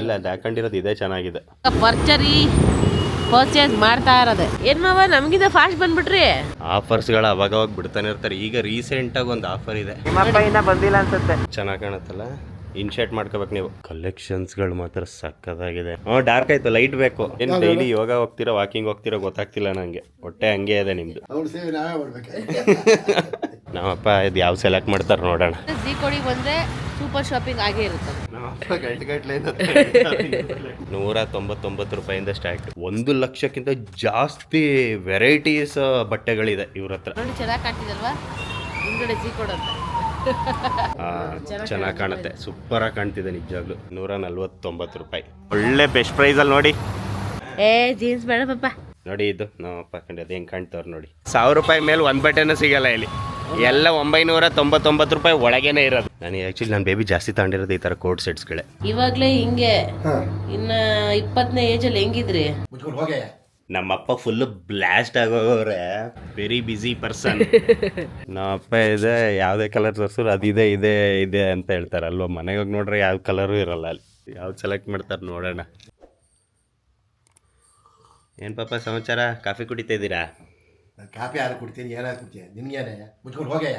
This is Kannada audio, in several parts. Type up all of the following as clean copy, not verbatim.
ಇಲ್ಲ ಅದು ಹಾಕೊಂಡಿರೋದು ಇದೇ ಚೆನ್ನಾಗಿದೆ. ಪರ್ಚೇಸ್ ಮಾಡ್ತಾ ಇರೋದೆ ಏನ್ ಮಾವ ನಮಗಿಂತ ಫಾಸ್ಟ್ ಬಂದ್ಬಿಟ್ರಿ. ಆಫರ್ಸ್ಗಳು ಅವಾಗ ಬಿಡ್ತಾನೆ ಇರ್ತಾರೆ. ಈಗ ರೀಸೆಂಟಾಗಿ ಒಂದು ಆಫರ್ ಇದೆ, ಬಂದಿಲ್ಲ ಅನ್ಸುತ್ತೆ. ಚೆನ್ನಾಗಿ ಕಾಣುತ್ತಲ್ಲ, ಇನ್ಶರ್ಟ್ ಮಾಡ್ಕೋಬೇಕು ನೀವು. ಕಲೆಕ್ಷನ್ಸ್ಗಳು ಮಾತ್ರ ಸಕ್ಕತ್ತಾಗಿದೆ. ಡಾರ್ಕ್ ಆಯ್ತು, ಲೈಟ್ ಬೇಕು. ಏನು ಡೈಲಿ ಯೋಗ ಹೋಗ್ತೀರಾ ವಾಕಿಂಗ್ ಹೋಗ್ತೀರಾ ಗೊತ್ತಾಗ್ತಿಲ್ಲ ನಂಗೆ. ಹೊಟ್ಟೆ ಹಂಗೆ ಇದೆ ನಿಮ್ದು. ನಮ್ಮಪ್ಪ ಇದು ಯಾವ ಸೆಲೆಕ್ಟ್ ಮಾಡ್ತಾರೆ ನೋಡೋಣ. ಜೀಕೋಡಿ ಬಂದ್ರೆ ಸೂಪರ್ ಶಾಪಿಂಗ್ ಆಗೇ ಇರುತ್ತೆ. 199 ರೂಪಾಯಿಂದ ಸ್ಟಾರ್ಟ್. 1 ಲಕ್ಷಕ್ಕಿಂತ ಜಾಸ್ತಿ ವೆರೈಟೀಸ್ ಬಟ್ಟೆಗಳಿದೆ ಇವ್ರ ಹತ್ರ. ನೋಡಿ ಚೆನ್ನಾಗಿ ಕಾಣ್ತಿದಲ್ವಾ ಹಿಂದ್ಗಡೆ ಜೀಕೋಡ್ ಅಂತ. ಚೆನ್ನಾಗಿ ಕಾಣುತ್ತೆ, ಸೂಪರ್ ಆಗಿ ಕಾಣ್ತಿದೆ ನಿಜವಾಗ್ಲು. 149 ರೂಪಾಯಿ, ಒಳ್ಳೆ ಬೆಸ್ಟ್ ಪ್ರೈಸ್ ಅಲ್ಲಿ ನೋಡಿ. ಜೀನ್ಸ್ ಬೇಡ ಪಾಪ. ನೋಡಿ ಇದು ನಮ್ಮಪ್ಪ ಹಾಕೊಂಡು ಅದು ಹೆಂಗೆ ಕಾಣ್ತವ್ರು ನೋಡಿ. 1000 ರೂಪಾಯಿ ಮೇಲೆ ಒಂದು ಬಟ್ಟೆನೂ ಸಿಗಲ್ಲ ಇಲ್ಲಿ, ಎಲ್ಲ 999 ರೂಪಾಯಿ ಒಳಗೇನೆ ಇರೋದು. ನನಗೆ ಆ್ಯಕ್ಚುಲಿ ನನ್ನ ಬೇಬಿ ಜಾಸ್ತಿ ತಗೊಂಡಿರೋದು ಈ ಥರ ಕೋಟ್ ಸೆಟ್ಸ್ಗಳೇ. ಇವಾಗಲೇ ಹಿಂಗೆ ಇನ್ನು 20ನೇ ಏಜಲ್ಲಿ ಹೆಂಗಿದ್ರಿ? ನಮ್ಮಪ್ಪ ಫುಲ್ಲು ಬ್ಲಾಸ್ಟ್ ಆಗೋವ್ರೆ, ವೆರಿ ಬ್ಯುಸಿ ಪರ್ಸನ್. ನಮ್ಮಪ್ಪ ಇದೆ ಯಾವುದೇ ಕಲರ್ ತೋರಿಸಿದ್ರು ಅದಿದೆ ಇದೆ ಇದೆ ಅಂತ ಹೇಳ್ತಾರೆ ಅಲ್ವಾ. ಮನೆಗೆ ಹೋಗಿ ನೋಡ್ರೆ ಯಾವ ಕಲರು ಇರಲ್ಲ ಅಲ್ಲಿ. ಯಾವ್ದು ಸೆಲೆಕ್ಟ್ ಮಾಡ್ತಾರೆ ನೋಡೋಣ. ಏನು ಪಾಪ ಸಮಾಚಾರ, ಕಾಫಿ ಕುಡಿತಾ ಇದ್ದೀರಾ? ಕಾಫಿ ಯಾರು ಕುಡ್ತೀನಿ, ಏನಾದ್ರು ಕುಡ್ತೀನಿ, ನಿನ್ಗೇನೆ ಮುಚ್ಕೊಂಡು ಹೋಗಯ್ಯ.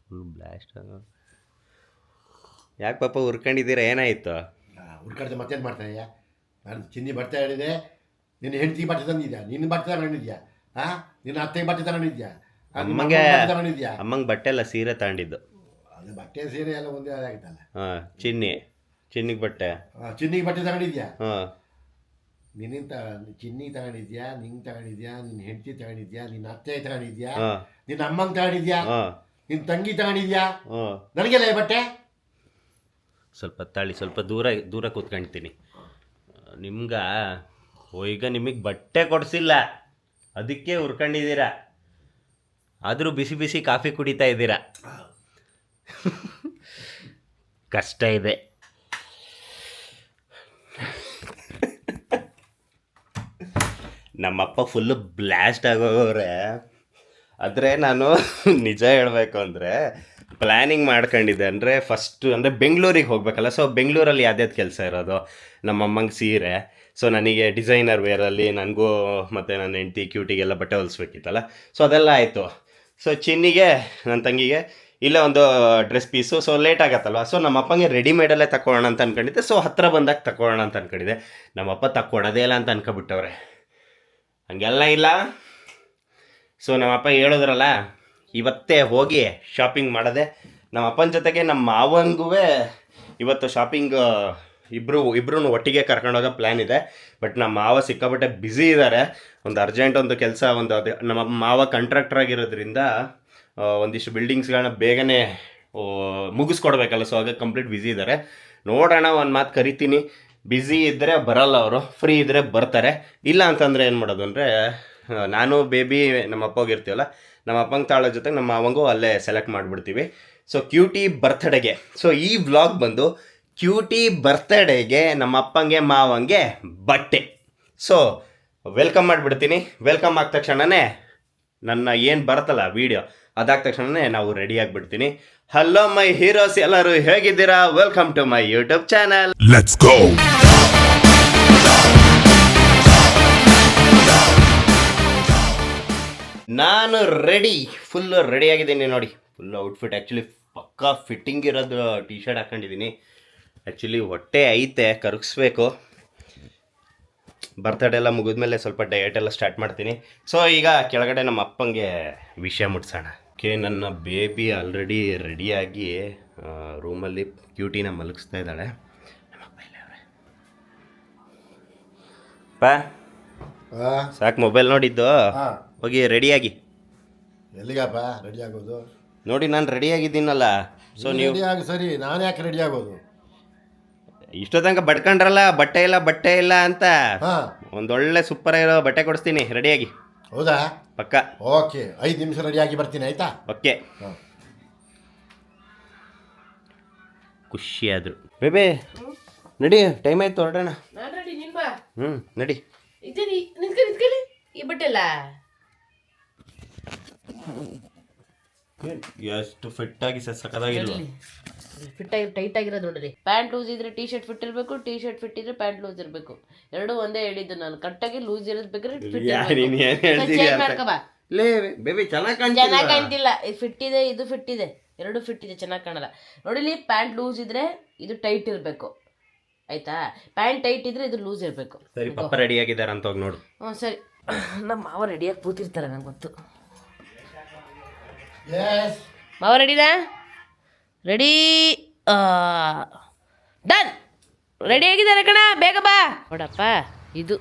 ಫುಲ್ ಬ್ಲಾಸ್ಟ್ ಆಗೋ. ಯಾಕೆ ಪಾಪ ಹುರ್ಕೊಂಡಿದ್ದೀರಾ, ಏನಾಯಿತು? ಹುರ್ಕಡ್ದು ಮತ್ತೇನು ಮಾಡ್ತಾನೆಯ್ಯ? ನಾನು ಚಿನ್ನಿ ಬಟ್ಟೆ ಹೇಳಿದೆ, ನಿನ್ನ ಹೆಂಡತಿಗೆ ಬಟ್ಟೆ ತಂದಿದ್ಯಾ, ನಿನ್ನ ಬಟ್ಟೆ ತಗೊಂಡಿದ್ಯಾ, ನಿನ್ನ ಅತ್ತೆಗೆ ಬಟ್ಟೆ ತಗೊಂಡಿದ್ಯಾ, ಅಮ್ಮಂಗೆ ಅಮ್ಮಂಗೆ ಬಟ್ಟೆ ಎಲ್ಲ ಸೀರೆ ತಗೊಂಡಿದ್ದು. ಅದು ಬಟ್ಟೆ ಸೀರೆ ಎಲ್ಲ ಒಂದೇ ಆಗಿತ್ತಲ್ಲ. ಚಿನ್ನಿಗೆ ಬಟ್ಟೆ, ಚಿನ್ನಿಗೆ ಬಟ್ಟೆ ತಗೊಂಡಿದ್ಯಾ? ನಿನ್ನಿಂತ ಚಿನ್ನಿ ತಗೊಂಡಿದ್ಯಾ, ನಿಂಗೆ ತಗೊಂಡಿದ್ಯಾ, ನಿನ್ನ ಹೆಂಡತಿ ತಗೊಂಡಿದ್ಯಾ, ನಿನ್ನ ಅತ್ತೆ ತಗೊಂಡಿದ್ಯಾ, ನಿನ್ನ ಅಮ್ಮಂಗೆ ತಗೊಂಡಿದ್ಯಾ, ನಿನ್ನ ತಂಗಿ ತಗೊಂಡಿದ್ಯಾ, ನನಗೆಲ್ಲ ಬಟ್ಟೆ. ಸ್ವಲ್ಪ ತಾಳಿ, ಸ್ವಲ್ಪ ದೂರ ಕೂತ್ಕೊಳ್ತೀನಿ. ಈಗ ನಿಮಗೆ ಬಟ್ಟೆ ಕೊಡಿಸಿಲ್ಲ, ಅದಕ್ಕೆ ಹುರ್ಕೊಂಡಿದ್ದೀರಾ. ಆದರೂ ಬಿಸಿ ಬಿಸಿ ಕಾಫಿ ಕುಡಿತಾ ಇದ್ದೀರಾ. ಕಷ್ಟ ಇದೆ. ನಮ್ಮಪ್ಪ ಫುಲ್ಲು ಬ್ಲಾಸ್ಟ್ ಆಗೋವ್ರೆ. ಆದರೆ ನಾನು ನಿಜ ಹೇಳಬೇಕು ಅಂದರೆ ಪ್ಲ್ಯಾನಿಂಗ್ ಮಾಡ್ಕೊಂಡಿದ್ದೆ. ಅಂದರೆ ಫಸ್ಟು ಅಂದರೆ ಬೆಂಗಳೂರಿಗೆ ಹೋಗಬೇಕಲ್ಲ. ಸೊ ಬೆಂಗಳೂರಲ್ಲಿ ಯಾವ್ದಾವ್ದು ಕೆಲಸ ಇರೋದು, ನಮ್ಮಮ್ಮಂಗೆ ಸೀರೆ. ಸೊ ನನಗೆ ಡಿಸೈನರ್ ವೇರಲ್ಲಿ ನನಗೂ ಮತ್ತು ನನ್ನ ಹೆಂಡತಿ ಕ್ಯೂಟಿಗೆಲ್ಲ ಬಟ್ಟೆ ಹೊಲಿಸ್ಬೇಕಿತ್ತಲ್ಲ. ಸೊ ಅದೆಲ್ಲ ಆಯಿತು. ಸೊ ಚಿನ್ನಿಗೆ, ನನ್ನ ತಂಗಿಗೆ ಇಲ್ಲೇ ಒಂದು ಡ್ರೆಸ್ ಪೀಸು. ಸೊ ಲೇಟ್ ಆಗತ್ತಲ್ವ. ಸೊ ನಮ್ಮಪ್ಪಂಗೆ ರೆಡಿಮೇಡಲ್ಲೇ ತಗೊಳ್ಳೋಣ ಅಂತ ಅಂದ್ಕೊಂಡಿದ್ದೆ. ಸೊ ಹತ್ತಿರ ಬಂದಾಗ ತಗೊಳ್ಳೋಣ ಅಂತ ಅಂದ್ಕೊಂಡಿದ್ದೆ. ನಮ್ಮಪ್ಪ ತಗೊಳ್ಳೋದೇ ಇಲ್ಲ ಅಂತ ಅನ್ಕೊಬಿಟ್ಟವ್ರೆ. ಹಂಗೆಲ್ಲ ಇಲ್ಲ. ಸೊ ನಮ್ಮಪ್ಪ ಹೇಳಿದ್ರಲ್ಲ, ಇವತ್ತೇ ಹೋಗಿ ಶಾಪಿಂಗ್ ಮಾಡೋದೆ. ನಮ್ಮ ಅಪ್ಪನ ಜೊತೆಗೆ ನಮ್ಮ ಮಾವಂಗೂ ಇವತ್ತು ಶಾಪಿಂಗ್ ಇಬ್ಬರು ಒಟ್ಟಿಗೆ ಕರ್ಕೊಂಡೋಗೋ ಪ್ಲ್ಯಾನ್ ಇದೆ. ಬಟ್ ನಮ್ಮ ಮಾವ ಸಿಕ್ಕಾಪಟ್ಟೆ ಬ್ಯುಸಿ ಇದ್ದಾರೆ. ಒಂದು ಅರ್ಜೆಂಟ್ ಒಂದು ಕೆಲಸ, ಅದು ನಮ್ಮ ಮಾವ ಕಾಂಟ್ರಾಕ್ಟರ್ ಆಗಿರೋದ್ರಿಂದ ಒಂದಿಷ್ಟು ಬಿಲ್ಡಿಂಗ್ಸ್ಗಳನ್ನ ಬೇಗನೆ ಮುಗಿಸ್ಕೊಡ್ಬೇಕಲ್ಲ. ಸೊ ಹಾಗಾಗಿ ಕಂಪ್ಲೀಟ್ ಬ್ಯುಸಿ ಇದ್ದಾರೆ. ನೋಡೋಣ, ಒಂದು ಮಾತು ಕರಿತೀನಿ. ಬ್ಯುಸಿ ಇದ್ದರೆ ಬರಲ್ಲ ಅವರು, ಫ್ರೀ ಇದ್ದರೆ ಬರ್ತಾರೆ. ಇಲ್ಲ ಅಂತಂದರೆ ಏನು ಮಾಡೋದು ಅಂದರೆ, ನಾನು ಬೇಬಿ ನಮ್ಮ ಅಪ್ಪ ಹೋಗಿರ್ತೀವಲ್ಲ, ನಮ್ಮ ಅಪ್ಪಂಗೆ ತಾಳೋ ಜೊತೆಗೆ ನಮ್ಮ ಮಾವಂಗೂ ಅಲ್ಲೇ ಸೆಲೆಕ್ಟ್ ಮಾಡಿಬಿಡ್ತೀವಿ. ಸೊ ಕ್ಯೂಟಿ ಬರ್ತ್ಡೇಗೆ, ಸೊ ಈ ವ್ಲಾಗ್ ಬಂದು ಕ್ಯೂಟಿ ಬರ್ತ್ಡೇಗೆ ನಮ್ಮ ಅಪ್ಪಂಗೆ ಮಾವಂಗೆ ಬಟ್ಟೆ. ಸೊ ವೆಲ್ಕಮ್ ಮಾಡಿಬಿಡ್ತೀನಿ. ವೆಲ್ಕಮ್ ಆದ ತಕ್ಷಣವೇ ನನ್ನ ಏನು ಬರುತ್ತಲ್ಲ ವೀಡಿಯೋ, ಅದಾದ ತಕ್ಷಣವೇ ನಾವು ರೆಡಿ ಆಗಿಬಿಡ್ತೀನಿ. ಹಲೋ ಮೈ ಹೀರೋಸ್, ಎಲ್ಲರೂ ಹೇಗಿದ್ದೀರಾ? Welcome to my YouTube channel. Let's go. ನಾನು ಫುಲ್ಲು ರೆಡಿಯಾಗಿದ್ದೀನಿ ನೋಡಿ. ಫುಲ್ ಔಟ್ಫಿಟ್ ಆ್ಯಕ್ಚುಲಿ ಪಕ್ಕಾ ಫಿಟ್ಟಿಂಗ್ ಇರೋದು ಟಿ ಶರ್ಟ್ ಹಾಕ್ಕೊಂಡಿದ್ದೀನಿ. ಆ್ಯಕ್ಚುಲಿ ಹೊಟ್ಟೆ ಐತೆ, ಕರಗಿಸ್ಬೇಕು. ಬರ್ತಡೇ ಎಲ್ಲ ಮುಗಿದ್ಮೇಲೆ ಸ್ವಲ್ಪ ಡಯಟ್ ಎಲ್ಲ ಸ್ಟಾರ್ಟ್ ಮಾಡ್ತೀನಿ. ಸೊ ಈಗ ಕೆಳಗಡೆ ನಮ್ಮ ಅಪ್ಪಂಗೆ ವಿಷಯ ಮುಟ್ಸೋಣ. ನನ್ನ ಬೇಬಿ ಆಲ್ರೆಡಿ ರೆಡಿಯಾಗಿ ರೂಮಲ್ಲಿ ಕ್ಯೂಟಿನ ಮಲಗಿಸ್ತಾ ಇದ್ದಾಳೆ. ನಮ್ಮಪ್ಪ ಇಲ್ಲ ಅವ್ರೆ. ಸಾಕು ಮೊಬೈಲ್ ನೋಡಿದ್ದು, ಹೋಗಿ ರೆಡಿಯಾಗಿ. ಎಲ್ಲಿಗಪ್ಪ ರೆಡಿ ಆಗೋದು? ನೋಡಿ ನಾನು ರೆಡಿಯಾಗಿದ್ದೀನಲ್ಲ. ಸೊ ನೀವು ಸರಿ, ನಾನು ಯಾಕೆ ರೆಡಿ ಆಗೋದು? ಇಷ್ಟೋ ತನಕ ಬಡ್ಕೊಂಡ್ರಲ್ಲ ಬಟ್ಟೆ ಇಲ್ಲ ಅಂತ. ಒಂದೊಳ್ಳೆ ಸೂಪರ್ ಆಗಿರೋ ಬಟ್ಟೆ ಕೊಡಿಸ್ತೀನಿ, ರೆಡಿಯಾಗಿ. ಹೌದಾ? ಪಕ್ಕ. ಓಕೆ, 5 ನಿಮಿಷ ರೆಡಿಯಾಗಿ ಬರ್ತೀನಿ, ಆಯ್ತಾ? ಓಕೆ. ಖುಷಿ ಆದರು. ಬೇಬೆ ನಡಿ, ಟೈಮ್ ಆಯ್ತು, ಹೊರಡೋಣ. ನಡಿ. ಈ ಬಟ್ಟೆ ಎಲ್ಲ ಎಷ್ಟು ಫಿಟ್ ಆಗಿ ಸಕ್ಕದಾಗಿಲ್ವಾ? ಫಿಟ್ ಆಗಿ ಟೈಟ್ ಆಗಿರೋದು ನೋಡ್ರಿ. ಪ್ಯಾಂಟ್ ಲೂಸ್ ಇದ್ರೆ ಟೀ ಶರ್ಟ್ ಫಿಟ್ ಇರಬೇಕು, ಟೀ ಶರ್ಟ್ ಫಿಟ್ ಇದ್ರೆ ಪ್ಯಾಂಟ್ ಲೂಸ್ ಇರಬೇಕು. ಎರಡೂ ಒಂದೇ ಹೇಳಿದ್ದು ನಾನು. ಕರೆಕ್ಟಾಗಿ ಲೂಸ್ ಇರೋದು ಬೇಕಾದ್ರೆ ಚೇಂಜ್ ಮಾಡ್ಕೋಬಾ. ಬೇಬಿ ಚೆನ್ನಾಗಿ ಚೆನ್ನಾಗಿ ಕಾಣ್ತಿಲ್ಲ. ಇದು ಫಿಟ್ ಇದೆ, ಇದು ಫಿಟ್ ಇದೆ, ಎರಡು ಫಿಟ್ ಇದೆ, ಚೆನ್ನಾಗಿ ಕಾಣಲ್ಲ. ನೋಡಿಲಿ, ಪ್ಯಾಂಟ್ ಲೂಸ್ ಇದ್ರೆ ಇದು ಟೈಟ್ ಇರಬೇಕು, ಆಯ್ತಾ? ಪ್ಯಾಂಟ್ ಟೈಟ್ ಇದ್ರೆ ಇದು ಲೂಸ್ ಇರಬೇಕು. ಸರಿ, ಪಪ್ಪ ರೆಡಿ ಆಗಿದ್ದಾರೆ ಅಂತ ಹೋಗಿ ನೋಡು. ಹ್ಞೂ ಸರಿ. ನಮ್ಮ ಮಾವ ರೆಡಿಯಾಗಿ ಕೂತಿರ್ತಾರೆ, ನಂಗೆ ಗೊತ್ತು. ಮಾವ ರೆಡಿನಾ? Ready, done. ರೆಡಿ ಆಗಿದ್ದಾರೆ ಕಣ, ಬೇಗ ಬಾ. ನೋಡಪ್ಪ, ಇದು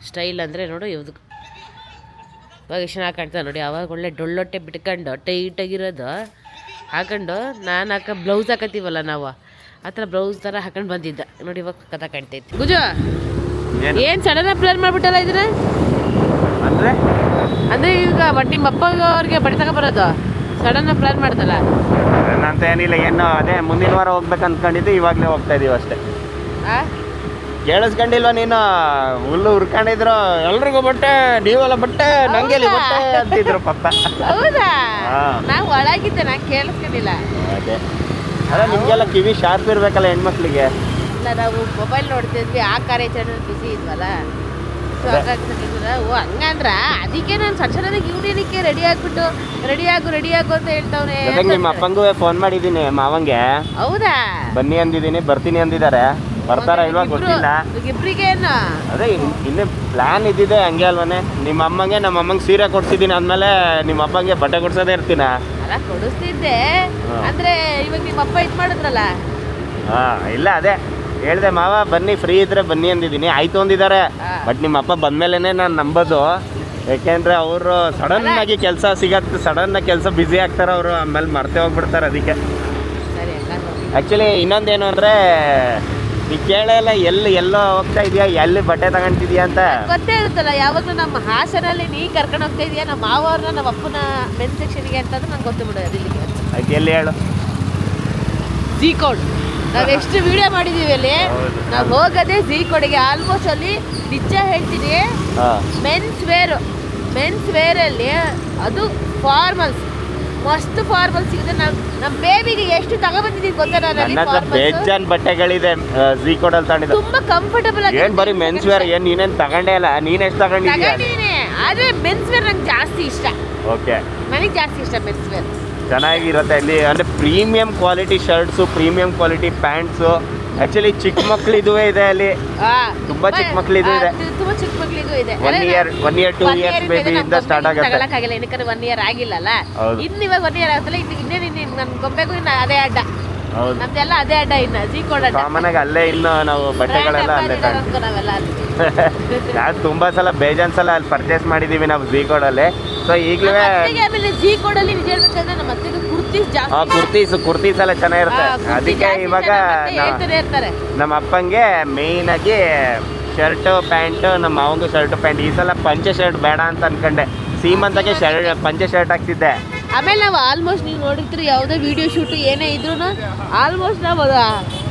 ಸ್ಟೈಲ್ ಅಂದರೆ ನೋಡು. ಇವ್ದು ಇವಾಗ ಎಷ್ಟು ಹಾಕಾಣ್ತಾನೆ ನೋಡಿ. ಅವಾಗ ಒಳ್ಳೆ ಡೊಳ್ಳೊಟ್ಟೆ ಬಿಟ್ಕೊಂಡು ಟೈಟಾಗಿರೋದು ಹಾಕೊಂಡು ನಾನು ಬ್ಲೌಸ್ ಹಾಕತ್ತೀವಲ್ಲ ನಾವು, ಆ ಥರ ಬ್ಲೌಸ್ ಥರ ಹಾಕೊಂಡು ಬಂದಿದ್ದ ನೋಡಿ. ಇವಾಗ ಕಥಾ ಕಾಣ್ತೈತಿ. ಗುಜು, ಏನು ಸಡನ್ ಪ್ಲಾನ್ ಮಾಡ್ಬಿಟ್ಟಲ್ಲ ಇದನ್ನ? ಅಂದರೆ ಈಗ ನಿಮ್ಮ ಅಪ್ಪ ಅವ್ರಿಗೆ ಬಟ್ಟೆ ತಗೊಬರೋದು ಸಡನ್ ಪ್ಲಾನ್ ಮಾಡ್ದಲ್ಲ ಅಂತ ಏನಿಲ್ಲ. ಏನು ಅದೇ ಮುಂದಿನ ವಾರ ಹೋಗ್ಬೇಕು ಅಂದ್ಕೊಂಡಿದ್ದು, ಇವಾಗಲೇ ಹೋಗ್ತಾ ಇದೀವಿ ಅಷ್ಟೇ. ಕೇಳಿಸ್ಕೊಂಡಿಲ್ವ ನೀನು? ಹುಲ್ಲು ಹುರ್ಕೊಂಡಿದ್ರು, ಎಲ್ರಿಗೂ ಬಟ್ಟೆ, ನೀವೆಲ್ಲ ಬಟ್ಟೆ, ನಂಗೆ ಬಟ್ಟೆ ಅಂತಿದ್ರು ಪಪ್ಪ. ಹೌದಾ? ನಾವು ಒಳಗಿದ್ದೆ, ನಾನು ಕೇಳಿಸ್ಕೊಂಡಿಲ್ಲ. ಅದೇ ಅಲ್ಲ, ನಿಮಗೆಲ್ಲ ಕಿವಿ ಶಾರ್ಪ್ ಇರ್ಬೇಕಲ್ಲ ಹೆಣ್ಮಕ್ಳಿಗೆ. ಇಲ್ಲ, ನಾವು ಮೊಬೈಲ್ ನೋಡ್ತಿದ್ವಿ, ಆ ಕಾರ್ಯಾಚರಣೆ ಬಿಸಿ ಇದ್ವಲ್ಲ, ಸೊ ಹಾಗಾಗಿ ಓ ಹಂಗಂದ್ರ ಅದಕ್ಕೆ ನಾನು ಸಡನ್ನಾಗಿ ಯೂನಿಯನ್ಗೆ ರೆಡಿ ಆಗು ಅಂತ ಹೇಳ್ತಾವ್ನೆ. ನಿಮ್ಮ ಅಪ್ಪಂಗೂ ಫೋನ್ ಮಾಡಿದ್ದೀನಿ, ಮಾವಂಗೆ. ಹೌದಾ? ಬನ್ನಿ ಅಂದಿದ್ದೀನಿ, ಬರ್ತೀನಿ ಅಂದಿದ್ದಾರೆ. ಬರ್ತಾರ ಇಲ್ವಾ ಗೊತ್ತಿಲ್ಲ. ಇಬ್ರಿಗೆ ಏನು ಅದೇ ಇನ್ನೇ ಪ್ಲಾನ್ ಇದ್ದಿದೆ, ಹಂಗೆ ಅಲ್ವನೇ? ನಿಮ್ಮ ಅಮ್ಮಂಗೆ ನಮ್ಮ ಅಮ್ಮಂಗೆ ಸೀರೆ ಕೊಡ್ಸಿದ್ದೀನಿ, ಆದ್ಮೇಲೆ ನಿಮ್ಮ ಅಪ್ಪಂಗೆ ಬಟ್ಟೆ ಕೊಡ್ಸೋದೇ ಇರ್ತೀನ. ಅಲ್ಲ, ಕೊಡಿಸ್ತಿದ್ದೆ ಅಂದ್ರೆ ಇವಾಗ ನಿಮ್ಮ ಅಪ್ಪ ಇದು ಮಾಡಿದ್ರಲ್ಲ. ಇಲ್ಲ, ಅದೇ ಹೇಳ್ದೆ, ಮಾವ ಬನ್ನಿ, ಫ್ರೀ ಇದ್ರೆ ಬನ್ನಿ ಅಂದಿದ್ದೀನಿ. ಆಯ್ತು ಅಂದಿದ್ದಾರೆ. ಬಟ್ ನಿಮ್ಮ ಅಪ್ಪ ಬಂದ್ಮೇಲೆನೆ ನಾನು ನಂಬೋದು. ಯಾಕೆಂದ್ರೆ ಅವರು ಸಡನ್ ಆಗಿ ಕೆಲಸ ಸಿಗತ್ತೆ, ಸಡನ್ ಆಗಿ ಕೆಲಸ ಬ್ಯುಸಿ ಆಗ್ತಾರೆ ಅವರು, ಆಮೇಲೆ ಮರ್ತೆ ಹೋಗ್ಬಿಡ್ತಾರೆ. ಅದಕ್ಕೆ ಆ್ಯಕ್ಚುಲಿ ಇನ್ನೊಂದೇನು ಅಂದರೆ, ನೀ ಕೇಳಲ್ಲ ಎಲ್ಲೋ ಹೋಗ್ತಾ ಇದೆಯಾ, ಎಲ್ಲಿ ಬಟ್ಟೆ ತಗೊಂತಿದ್ಯಾ ಅಂತ ಗೊತ್ತೇ ಇರುತ್ತಲ್ಲ. ಯಾವಾಗಲೂ ನಮ್ಮ ಹಾಸನಲ್ಲಿ ನೀ ಕರ್ಕೊಂಡು ಹೋಗ್ತಾ ಇದೀಯಾ ನಮ್ಮ ಮಾವವ್ರನ್ನ, ನಮ್ಮ ಅಪ್ಪನ ಮೆನ್ ಸೆಕ್ಷನ್ಗೆ ಅಂತಂದ್ರೆ ನಂಗೆ ಗೊತ್ತು ಬಿಡೋದು. ಅದಿಲ್ಲಿಗೆ ಆಯ್ತು, ಎಲ್ಲಿ ಹೇಳು? ಝೀಕೋಡ್. ನಾವು ಎಷ್ಟು ವಿಡಿಯೋ ಮಾಡಿದೀವಿ ಅಲ್ಲಿ. ನಾವು ಹೋಗೋದೇ ಝೀಕೋಡ್ಗೆ. ಆಲ್ಮೋಸ್ಟ್ ಅಲ್ಲಿ ನಿಜ ಹೇಳ್ತೀನಿ, ಮೆನ್ಸ್ ವೇರಲ್ಲಿ ಅದು ಫಾರ್ಮಲ್ಸ್, ಮಸ್ತ್ ಫಾರ್ಮಲ್ಸ್ ಸಿಗುತ್ತೆ. ನಮ್ಮ ಬೇಬಿಗೆ ಎಷ್ಟು ತಗೊಬಂದಿದ್ದೀವಿ ಗೊತ್ತಾ? ನಾನು ಬೇಜಾನ್ ಬಟ್ಟೆಗಳಿದೆ ಝೀಕೋಡಲ್ಲಿ ತಗೊಂಡಿದ್ದೆ, ತುಂಬಾ ಕಂಫರ್ಟಬಲ್ ಆಗಿ. ಏನು ಬರೀ ಮೆನ್ಸ್ ವೇರ್ ಏನು ನೀನೇನು ತಗೊಂಡೇ ಇಲ್ಲ? ನೀನು ಎಷ್ಟು ತಗೊಂಡಿದ್ದೀಯ? ಆದ್ರೆ ಮೆನ್ಸ್ ವೇರ್ ನಂಗೆ ಜಾಸ್ತಿ ಇಷ್ಟ. ಓಕೆ, ನನಗೆ ಜಾಸ್ತಿ ಇಷ್ಟ ಮೆನ್ಸ್ ವೇರ್. ಚೆನ್ನಾಗಿರುತ್ತೆ ಅಲ್ಲಿ. ಅಂದರೆ premium quality shirts, premium quality pants. Actually ಚಿಕ್ಕ ಮಕ್ಳಿದು ಇದೆ ಅಲ್ಲಿ, ತುಂಬಾ ಚಿಕ್ಕ ಮಕ್ಳಿದು ಇದೆ. ತುಂಬಾ ಚಿಕ್ಕ ಮಕ್ಳಿಗೂ ಇದೆ. 1 year 2 years ಬೇಬಿಯಿಂದ ಸ್ಟಾರ್ಟ್ ಆಗುತ್ತೆ. ತಗೊಳಕ್ಕಾಗಿಲ್ಲ, ಏನಕ್ಕೆ 1 year ಆಗಿಲ್ಲಲ್ಲ. ಇನ್ನು ಇವಾಗ 1 year ಆಗ್ತಲ್ಲ, ಇನ್ನೇನು ನನ್ನ ಗೊಂಬೆಗೂ ಇನ್ನು ಅದೇ ಅಡ್ಡ. ನಮ್ದೆಲ್ಲ ಅದೇ ಅಡ್ಡ. ಇನ್ನು ಝೀಕೋಡ್ ಅಡ್ಡ. ಕಾಮನ್ ಆಗಿ ಅಲ್ಲೇ ಇನ್ನು ನಾವು ಬಟ್ಟೆಗಳೆಲ್ಲ ಅಲ್ಲೇ ನಾವೆಲ್ಲ ನಾನು ತುಂಬಾ ಸಲ ಬೇಜಾನ್ ಸಲ ಅಲ್ಲಿ ಪರ್ಚೇಸ್ ಮಾಡಿದೀವಿ ನಾವು ಝೀಕೋಡಲ್ಲಿ. ಸೊ ಈಗಲೇ ಆಮೇಲೆ ಝೀಕೋಡಲ್ಲಿ ನಿಜ ಹೇಳ್ಬೇಕಂದ್ರೆ ನಮ್ಮ ಅತ್ತೆಗೆ ಕುರ್ತೀಸ್ ಜಾಸ್ತಿ. ಕುರ್ತೀಸ್ ಎಲ್ಲ ಚೆನ್ನಾಗಿರುತ್ತೆ. ಅದಕ್ಕೆ ಇವಾಗ ನಮ್ಮ ಅಪ್ಪಂಗೆ ಮೇಯ್ನ್ ಆಗಿ ಶರ್ಟು ಪ್ಯಾಂಟು, ನಮ್ಮ ಮಾವಂಗೂ ಶರ್ಟು ಪ್ಯಾಂಟ್. ಈ ಸಲ ಪಂಚೆ ಶರ್ಟ್ ಬೇಡ ಅಂತ ಅನ್ಕೊಂಡೆ, ಸೀಮಂತಕ್ಕೆ ಪಂಚೆ ಶರ್ಟ್ ಹಾಕ್ತಿದ್ದೆ. ಆಮೇಲೆ ನಾವು ಆಲ್ಮೋಸ್ಟ್ ನೀವು ನೋಡಿರ್ತೀರಿ, ಯಾವುದೇ ವಿಡಿಯೋ ಶೂಟು ಏನೇ ಇದ್ರೂ ಆಲ್ಮೋಸ್ಟ್ ನಾವು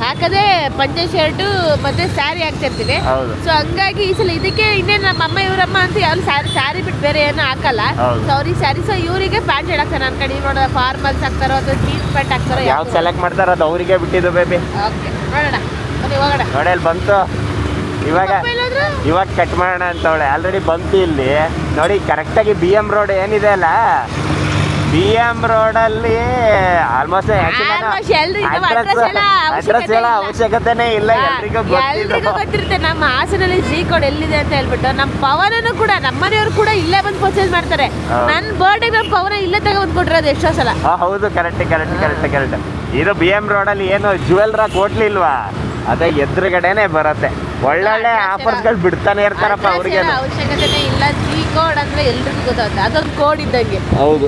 ಹಾಕದೇ ಪಂಚೆ ಶರ್ಟು ಮತ್ತೆ ಸ್ಯಾರಿ ಹಾಕ್ತಿರ್ತೀವಿ. ಸೊ ಹಂಗಾಗಿ ಈ ಸಲ ಇದಕ್ಕೆ ಇನ್ನೇನು ನಮ್ಮ ಅಮ್ಮ ಇವರಮ್ಮ ಅಂತ ಯಾವ್ದು ಸ್ಯಾರಿ ಬಿಟ್ಟು ಬೇರೆ ಏನೂ ಹಾಕಲ್ಲ. ಸೊ ಅವ್ರಿಗೆ ಸ್ಯಾರಿ, ಸೊ ಇವರಿಗೆ ಪ್ಯಾಂಟ್ ಶರ್ಟ್ ಹಾಕ್ತಾರೆ. ನನ್ನ ಕಡೆ ನೋಡೋದ ಫಾರ್ಮಲ್ಸ್ ಹಾಕ್ತಾರೋ ಅಥವಾ ಜೀನ್ಸ್ ಪ್ಯಾಂಟ್ ಹಾಕ್ತಾರೋ, ಯಾವ್ದು ಸೆಲೆಕ್ಟ್ ಮಾಡ್ತಾರೋ ಅದು ಅವರಿಗೆ ಬಿಟ್ಟಿದ್ದು ಬೇಬಿ. ಓಕೆ, ನೋಡೋಣ ಬನ್ನಿ ಹೋಗೋಣ. ನೋಡಿ ಅಲ್ಲಿ ಬಂತು. ಇವಾಗ ಕಟ್ ಮಾಡೋಣ ಅಂತವಳೆ. ಆಲ್ರೆಡಿ ಬಂತು ಇಲ್ಲಿ ನೋಡಿ. ಕರೆಕ್ಟಾಗಿ BM ರೋಡ್ ಏನಿದೆ ಅಲ್ಲ, BM ರೋಡಲ್ಲಿ ಆಲ್ಮೋಸ್ಟ್ ಅಡ್ರೆಸ್ ಹೇಳೋ ಅವಶ್ಯಕತೆನೇ ಇಲ್ಲ, ಎಲ್ರಿಗೂ ಗೊತ್ತಿರುತ್ತೆ. ನಮ್ಮ ಹಾಸನಲ್ಲಿ ಝೀಕೋಡ್ ಎಲ್ಲಿದೆ ಅಂತ ಹೇಳ್ಬಿಟ್ಟು ನಮ್ಮ ಪವನನು ಕೂಡ, ನಮ್ಮ ಮನೆಯವರು ಕೂಡ ಇಲ್ಲೇ ಬಂದು ಪರ್ಚೇಸ್ ಮಾಡ್ತಾರೆ. ನನ್ನ ಬರ್ಡೇ ನಮ್ಮ ಪವನ ಇಲ್ಲೇ ತಗೊಂಡ್ ಕೊಟ್ಟಿರೋದು ಎಷ್ಟೋ ಸಲ. ಹೌದು, ಕರೆಕ್ಟ್. ಇದು BM ರೋಡಲ್ಲಿ ಏನು ಜುವೆಲ್ ರಾಕ್ ಹೋಟ್ಲ್ ಇಲ್ವಾ, ಅದೇ ಎದುರುಗಡೆನೆ ಬರುತ್ತೆ. ಒಳ್ಳೊಳ್ಳೆ ಆಫರ್ಸ್ಗಳು ಬಿಡ್ತಾನೆ ಇರ್ತಾರಪ್ಪ. ಅವ್ರಿಗೆ ಅವಶ್ಯಕತೆನೇ ಇಲ್ಲ. ಝೀಕೋಡ್ ಅಂದ್ರೆ ಎಲ್ರಿಗೂ ಗೊತ್ತಾಗುತ್ತೆ, ಅದೊಂದು ಕೋಡ್ ಇದ್ದಂಗೆ. ಹೌದು.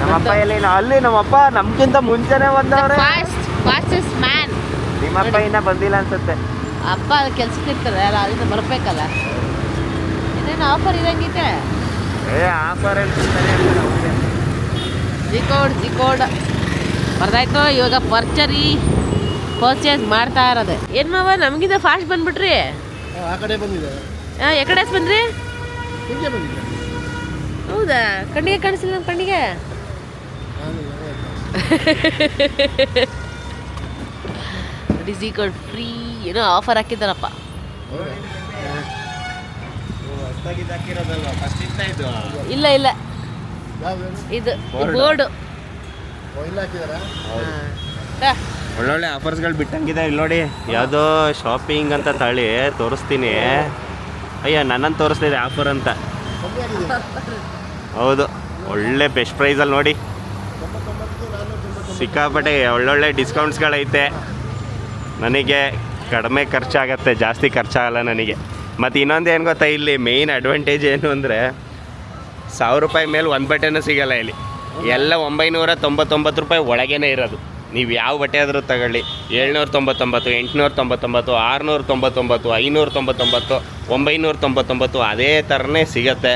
ನಮ್ಮಪ್ಪ ಅಲ್ಲಿ ನಮ್ಮಪ್ಪ ನಮ್ಗಿಂತ ಮುಂಚೆನೆ ಬಂದವ್ರೆ. Fastest man. ನಿಮ್ಮಪ್ಪ ಇನ್ನ ಬಂದಿಲ್ಲ ಅನ್ಸುತ್ತೆ. ಅಪ್ಪ ಕೆಲ್ಸಕ್ಕೆ ಇರ್ತಾರೆ ಅಲ್ಲ, ಅದರಿಂದ ಬರ್ಬೇಕಲ್ಲ. ಇನ್ನೇನು ಆಫರ್ ಇರಂಗಿದೆ. ಆಫರ್ ಝೀಕೋಡ್ ಬರ್ದಾಯ್ತು. ಇವಾಗ ಪರ್ಚೇಸ್ ಮಾಡ್ತಾ ಇರೋದೆ. ಏನ್ ಮಾವ ನಮಗಿಂತ ಫಾಸ್ಟ್ ಬಂದ್ಬಿಟ್ರಿ? ಆ ಕಡೆ ಬಂದಿದೆ. ಎಕಡೆ ಬಂದ್ರಿ? ಹೌದಾ? ಕಣ್ಣಿಗೆ ಕಾಣಿಸಿಲ್ಲ ನಮ್ಮ ಕಣ್ಣಿಗೆ. ಡಿಸಿಕೋಡ್ ಫ್ರೀ ಏನೋ ಆಫರ್ ಹಾಕಿದ್ದಾರಪ್ಪ. ಇಲ್ಲ ಇಲ್ಲ, ಇದು ಬೋರ್ಡು. ಒಳ್ಳೊಳ್ಳೆ ಆಫರ್ಸ್ಗಳು ಬಿಟ್ಟಂಗಿದೆ ಇಲ್ಲಿ ನೋಡಿ. ಯಾವುದೋ ಶಾಪಿಂಗ್ ಅಂತ ತಾಳಿ ತೋರಿಸ್ತೀನಿ. ಅಯ್ಯ ನನ್ನನ್ನು ತೋರಿಸ್ತಿದೆ ಆಫರ್ ಅಂತ. ಹೌದು, ಒಳ್ಳೆ ಬೆಸ್ಟ್ ಪ್ರೈಸಲ್ಲಿ ನೋಡಿ, ಸಿಕ್ಕಾಪಟ್ಟೆ ಒಳ್ಳೊಳ್ಳೆ ಡಿಸ್ಕೌಂಟ್ಸ್ಗಳೈತೆ. ನನಗೆ ಕಡಿಮೆ ಖರ್ಚಾಗತ್ತೆ, ಜಾಸ್ತಿ ಖರ್ಚಾಗಲ್ಲ ನನಗೆ. ಮತ್ತು ಇನ್ನೊಂದು ಏನು ಗೊತ್ತಾ, ಇಲ್ಲಿ ಮೇಯ್ನ್ ಅಡ್ವಾಂಟೇಜ್ ಏನು ಅಂದರೆ 1000 ರೂಪಾಯಿ ಮೇಲೆ ಒಂದು ಬಟ್ಟೆನೂ ಸಿಗೋಲ್ಲ ಇಲ್ಲಿ. ಎಲ್ಲ 999 ರೂಪಾಯಿ ಒಳಗೇ ಇರೋದು. ನೀವು ಯಾವ ಬಟ್ಟೆ ಆದರೂ ತಗೊಳ್ಳಿ, 799, 899, 699, 599, 999 ಅದೇ ಥರನೇ ಸಿಗತ್ತೆ.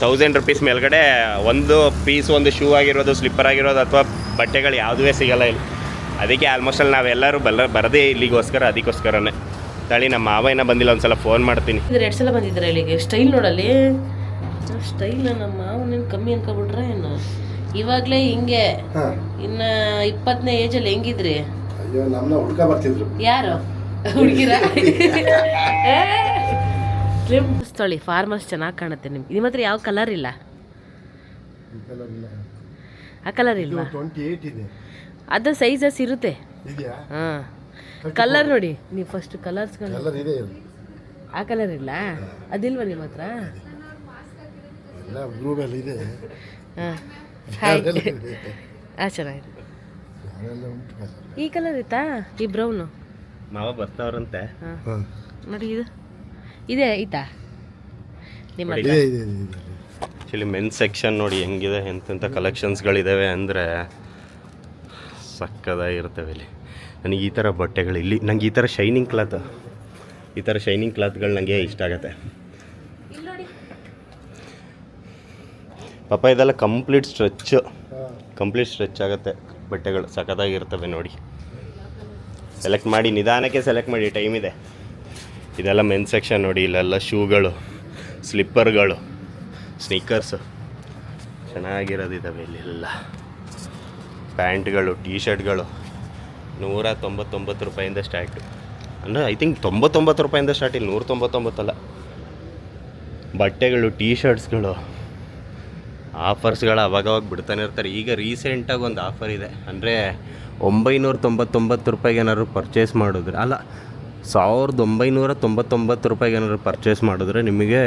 1000 ರುಪೀಸ್ ಮೇಲ್ಗಡೆ ಒಂದು ಪೀಸ್, ಒಂದು ಶೂ ಆಗಿರೋದು, ಸ್ಲಿಪ್ಪರ್ ಆಗಿರೋದು ಅಥವಾ ಬಟ್ಟೆಗಳು ಯಾವುದೇ ಸಿಗೋಲ್ಲ ಇಲ್ಲಿ. ಅದಕ್ಕೆ ಆಲ್ಮೋಸ್ಟ್ ಅಲ್ಲಿ ನಾವೆಲ್ಲರೂ ಬರದೇ ಇಲ್ಲಿಗೋಸ್ಕರ, ಅದಕ್ಕೋಸ್ಕರನೇ. ತಳಿ ನಮ್ಮ ಮಾವಯ್ಯನ ಬಂದಿಲ್ಲ, ಒಂದ್ಸಲ ಫೋನ್ ಮಾಡ್ತೀನಿ. 2 ಸಲ ಬಂದಿದ್ದಾರೆ ಇಲ್ಲಿಗೆ. ಸ್ಟೈಲ್ ನೋಡಲ್ಲಿ, ಸ್ಟೈಲ್ ನಮ್ಮ ಮಾವನೇನು ಕಮ್ಮಿ ಅನ್ಕೊಬಿಟ್ರೆ ಏನು? ಇವಾಗಲೇ ಹಿಂಗೆ, ಇನ್ನು 20ನೇ ಏಜಲ್ಲಿ ಹೆಂಗಿದ್ರಿ? ಅಯ್ಯೋ ನಮ್ಮನ್ನ ಹುಡ್ಕ ಬರ್ತಿದ್ರು. ಯಾರು ಹುಡುಗಿರ? ಸ್ಲಿಮ್ಸ್ ತೊಳಿ, ಫಾರ್ಮರ್ಸ್ ಚೆನ್ನಾಗಿ ಕಾಣುತ್ತೆ. ನಿಮ್ಮ ಹತ್ರ ಯಾವ ಕಲರ್ ಇಲ್ಲ? ಆ ಕಲರ್ ಇಲ್ವಾ? 28 ಇದೆ. ಅದು ಸೈಜಸ್ ಇರುತ್ತೆ. ಇದೆಯಾ? ಹಾಂ, ಕಲರ್ ನೋಡಿ ನೀವು ಫಸ್ಟ್. ಕಲರ್ಸ್ಗಳು ಕಲರ್ ಇದೆ. ಆ ಕಲರ್ ಇಲ್ಲ, ಅದಿಲ್ವಾ ನಿಮ್ಮ ಹತ್ರ? ಎಲ್ಲ ಬ್ಲೂ ಮೇಲೆ ಇದೆ. ಹಾಂ, ಚೆನ್ನಾಗಿದೆ. ಈ ಕಲರ್ ಇತ್ತಾ? ಈ ಬ್ರೌನು ಮಾವ ಬರ್ತಾವ್ರಂತೆ. ಹಾಂ ನೋಡಿ, ಇದು ಇದೆ ಐತಾ ನಿಮ್ಮ ಹತ್ರ? ಆ್ಯಕ್ಚುಲಿ ಮೆನ್ಸ್ ಸೆಕ್ಷನ್ ನೋಡಿ ಹೆಂಗಿದೆ, ಎಂತೆಂಥ ಕಲೆಕ್ಷನ್ಸ್ಗಳಿದ್ದಾವೆ ಅಂದರೆ ಸಕ್ಕದಾಗಿರ್ತವೆ ಇಲ್ಲಿ. ನನಗೆ ಈ ಥರ ಬಟ್ಟೆಗಳು ಇಲ್ಲಿ, ನನಗೆ ಈ ಥರ ಶೈನಿಂಗ್ ಕ್ಲಾತ್ಗಳು ನನಗೆ ಇಷ್ಟ ಆಗುತ್ತೆ. ಪಾಪ ಇದೆಲ್ಲ ಕಂಪ್ಲೀಟ್ ಸ್ಟ್ರೆಚ್ ಆಗುತ್ತೆ ಬಟ್ಟೆಗಳು, ಸಖತ್ತಾಗಿರ್ತವೆ ನೋಡಿ. ಸೆಲೆಕ್ಟ್ ಮಾಡಿ, ನಿಧಾನಕ್ಕೆ ಸೆಲೆಕ್ಟ್ ಮಾಡಿ, ಟೈಮ್ ಇದೆ. ಇದೆಲ್ಲ ಮೆನ್ಸ್ ಸೆಕ್ಷನ್ ನೋಡಿ. ಇಲ್ಲೆಲ್ಲ ಶೂಗಳು, ಸ್ಲಿಪ್ಪರ್ಗಳು, ಸ್ನೀಕರ್ಸು ಚೆನ್ನಾಗಿರೋದಿದ್ದಾವೆ ಇಲ್ಲೆಲ್ಲ. ಪ್ಯಾಂಟ್ಗಳು, ಟೀ ಶರ್ಟ್ಗಳು 199 ರೂಪಾಯಿಂದ ಸ್ಟಾರ್ಟು. ಅಂದರೆ ಐ ಥಿಂಕ್ 99 ರೂಪಾಯಿಂದ ಸ್ಟಾರ್ಟ್, ಇಲ್ಲಿ 199 ಅಲ್ಲ. ಬಟ್ಟೆಗಳು, ಟೀ ಶರ್ಟ್ಸ್ಗಳು, ಆಫರ್ಸ್ಗಳು ಅವಾಗವಾಗ ಬಿಡ್ತಾನೆ ಇರ್ತಾರೆ. ಈಗ ರೀಸೆಂಟಾಗಿ ಒಂದು ಆಫರ್ ಇದೆ, ಅಂದರೆ 999 ರೂಪಾಯಿಗೆ ಏನಾದ್ರು ಪರ್ಚೇಸ್ ಮಾಡಿದ್ರೆ, ಅಲ್ಲ 1999 ರೂಪಾಯಿಗೆ ಏನಾದ್ರು ಪರ್ಚೇಸ್ ಮಾಡಿದ್ರೆ ನಿಮಗೆ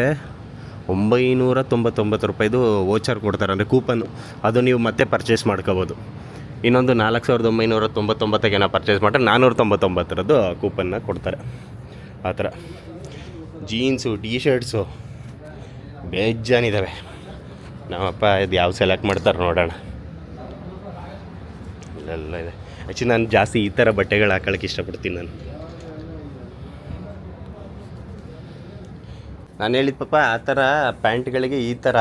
999 ರೂಪಾಯಿದು ವೋಚರ್ ಕೊಡ್ತಾರೆ, ಅಂದರೆ ಕೂಪನ್ನು. ಅದು ನೀವು ಮತ್ತೆ ಪರ್ಚೇಸ್ ಮಾಡ್ಕೋಬೋದು. ಇನ್ನೊಂದು 4999ಗೆ ಏನೋ ಪರ್ಚೇಸ್ ಮಾಡಿದ್ರೆ 499ರದ್ದು ಕೂಪನ್ನ ಕೊಡ್ತಾರೆ. ಆ ಥರ ಜೀನ್ಸು, ಟೀ ಶರ್ಟ್ಸು ಬೇಜಾನಿದ್ದಾವೆ. ನಮ್ಮಪ್ಪ ಇದು ಯಾವ ಸೆಲೆಕ್ಟ್ ಮಾಡ್ತಾರೆ ನೋಡೋಣ. ಇಲ್ಲೆಲ್ಲ ಇದೆ. ಆ್ಯಕ್ಚುಲಿ ನಾನು ಜಾಸ್ತಿ ಈ ಥರ ಬಟ್ಟೆಗಳು ಹಾಕೊಳ್ಳೋಕೆ ಇಷ್ಟಪಡ್ತೀನಿ. ನಾನು ಹೇಳಿದ ಪಾಪ ಆ ಥರ ಪ್ಯಾಂಟ್ಗಳಿಗೆ ಈ ಥರ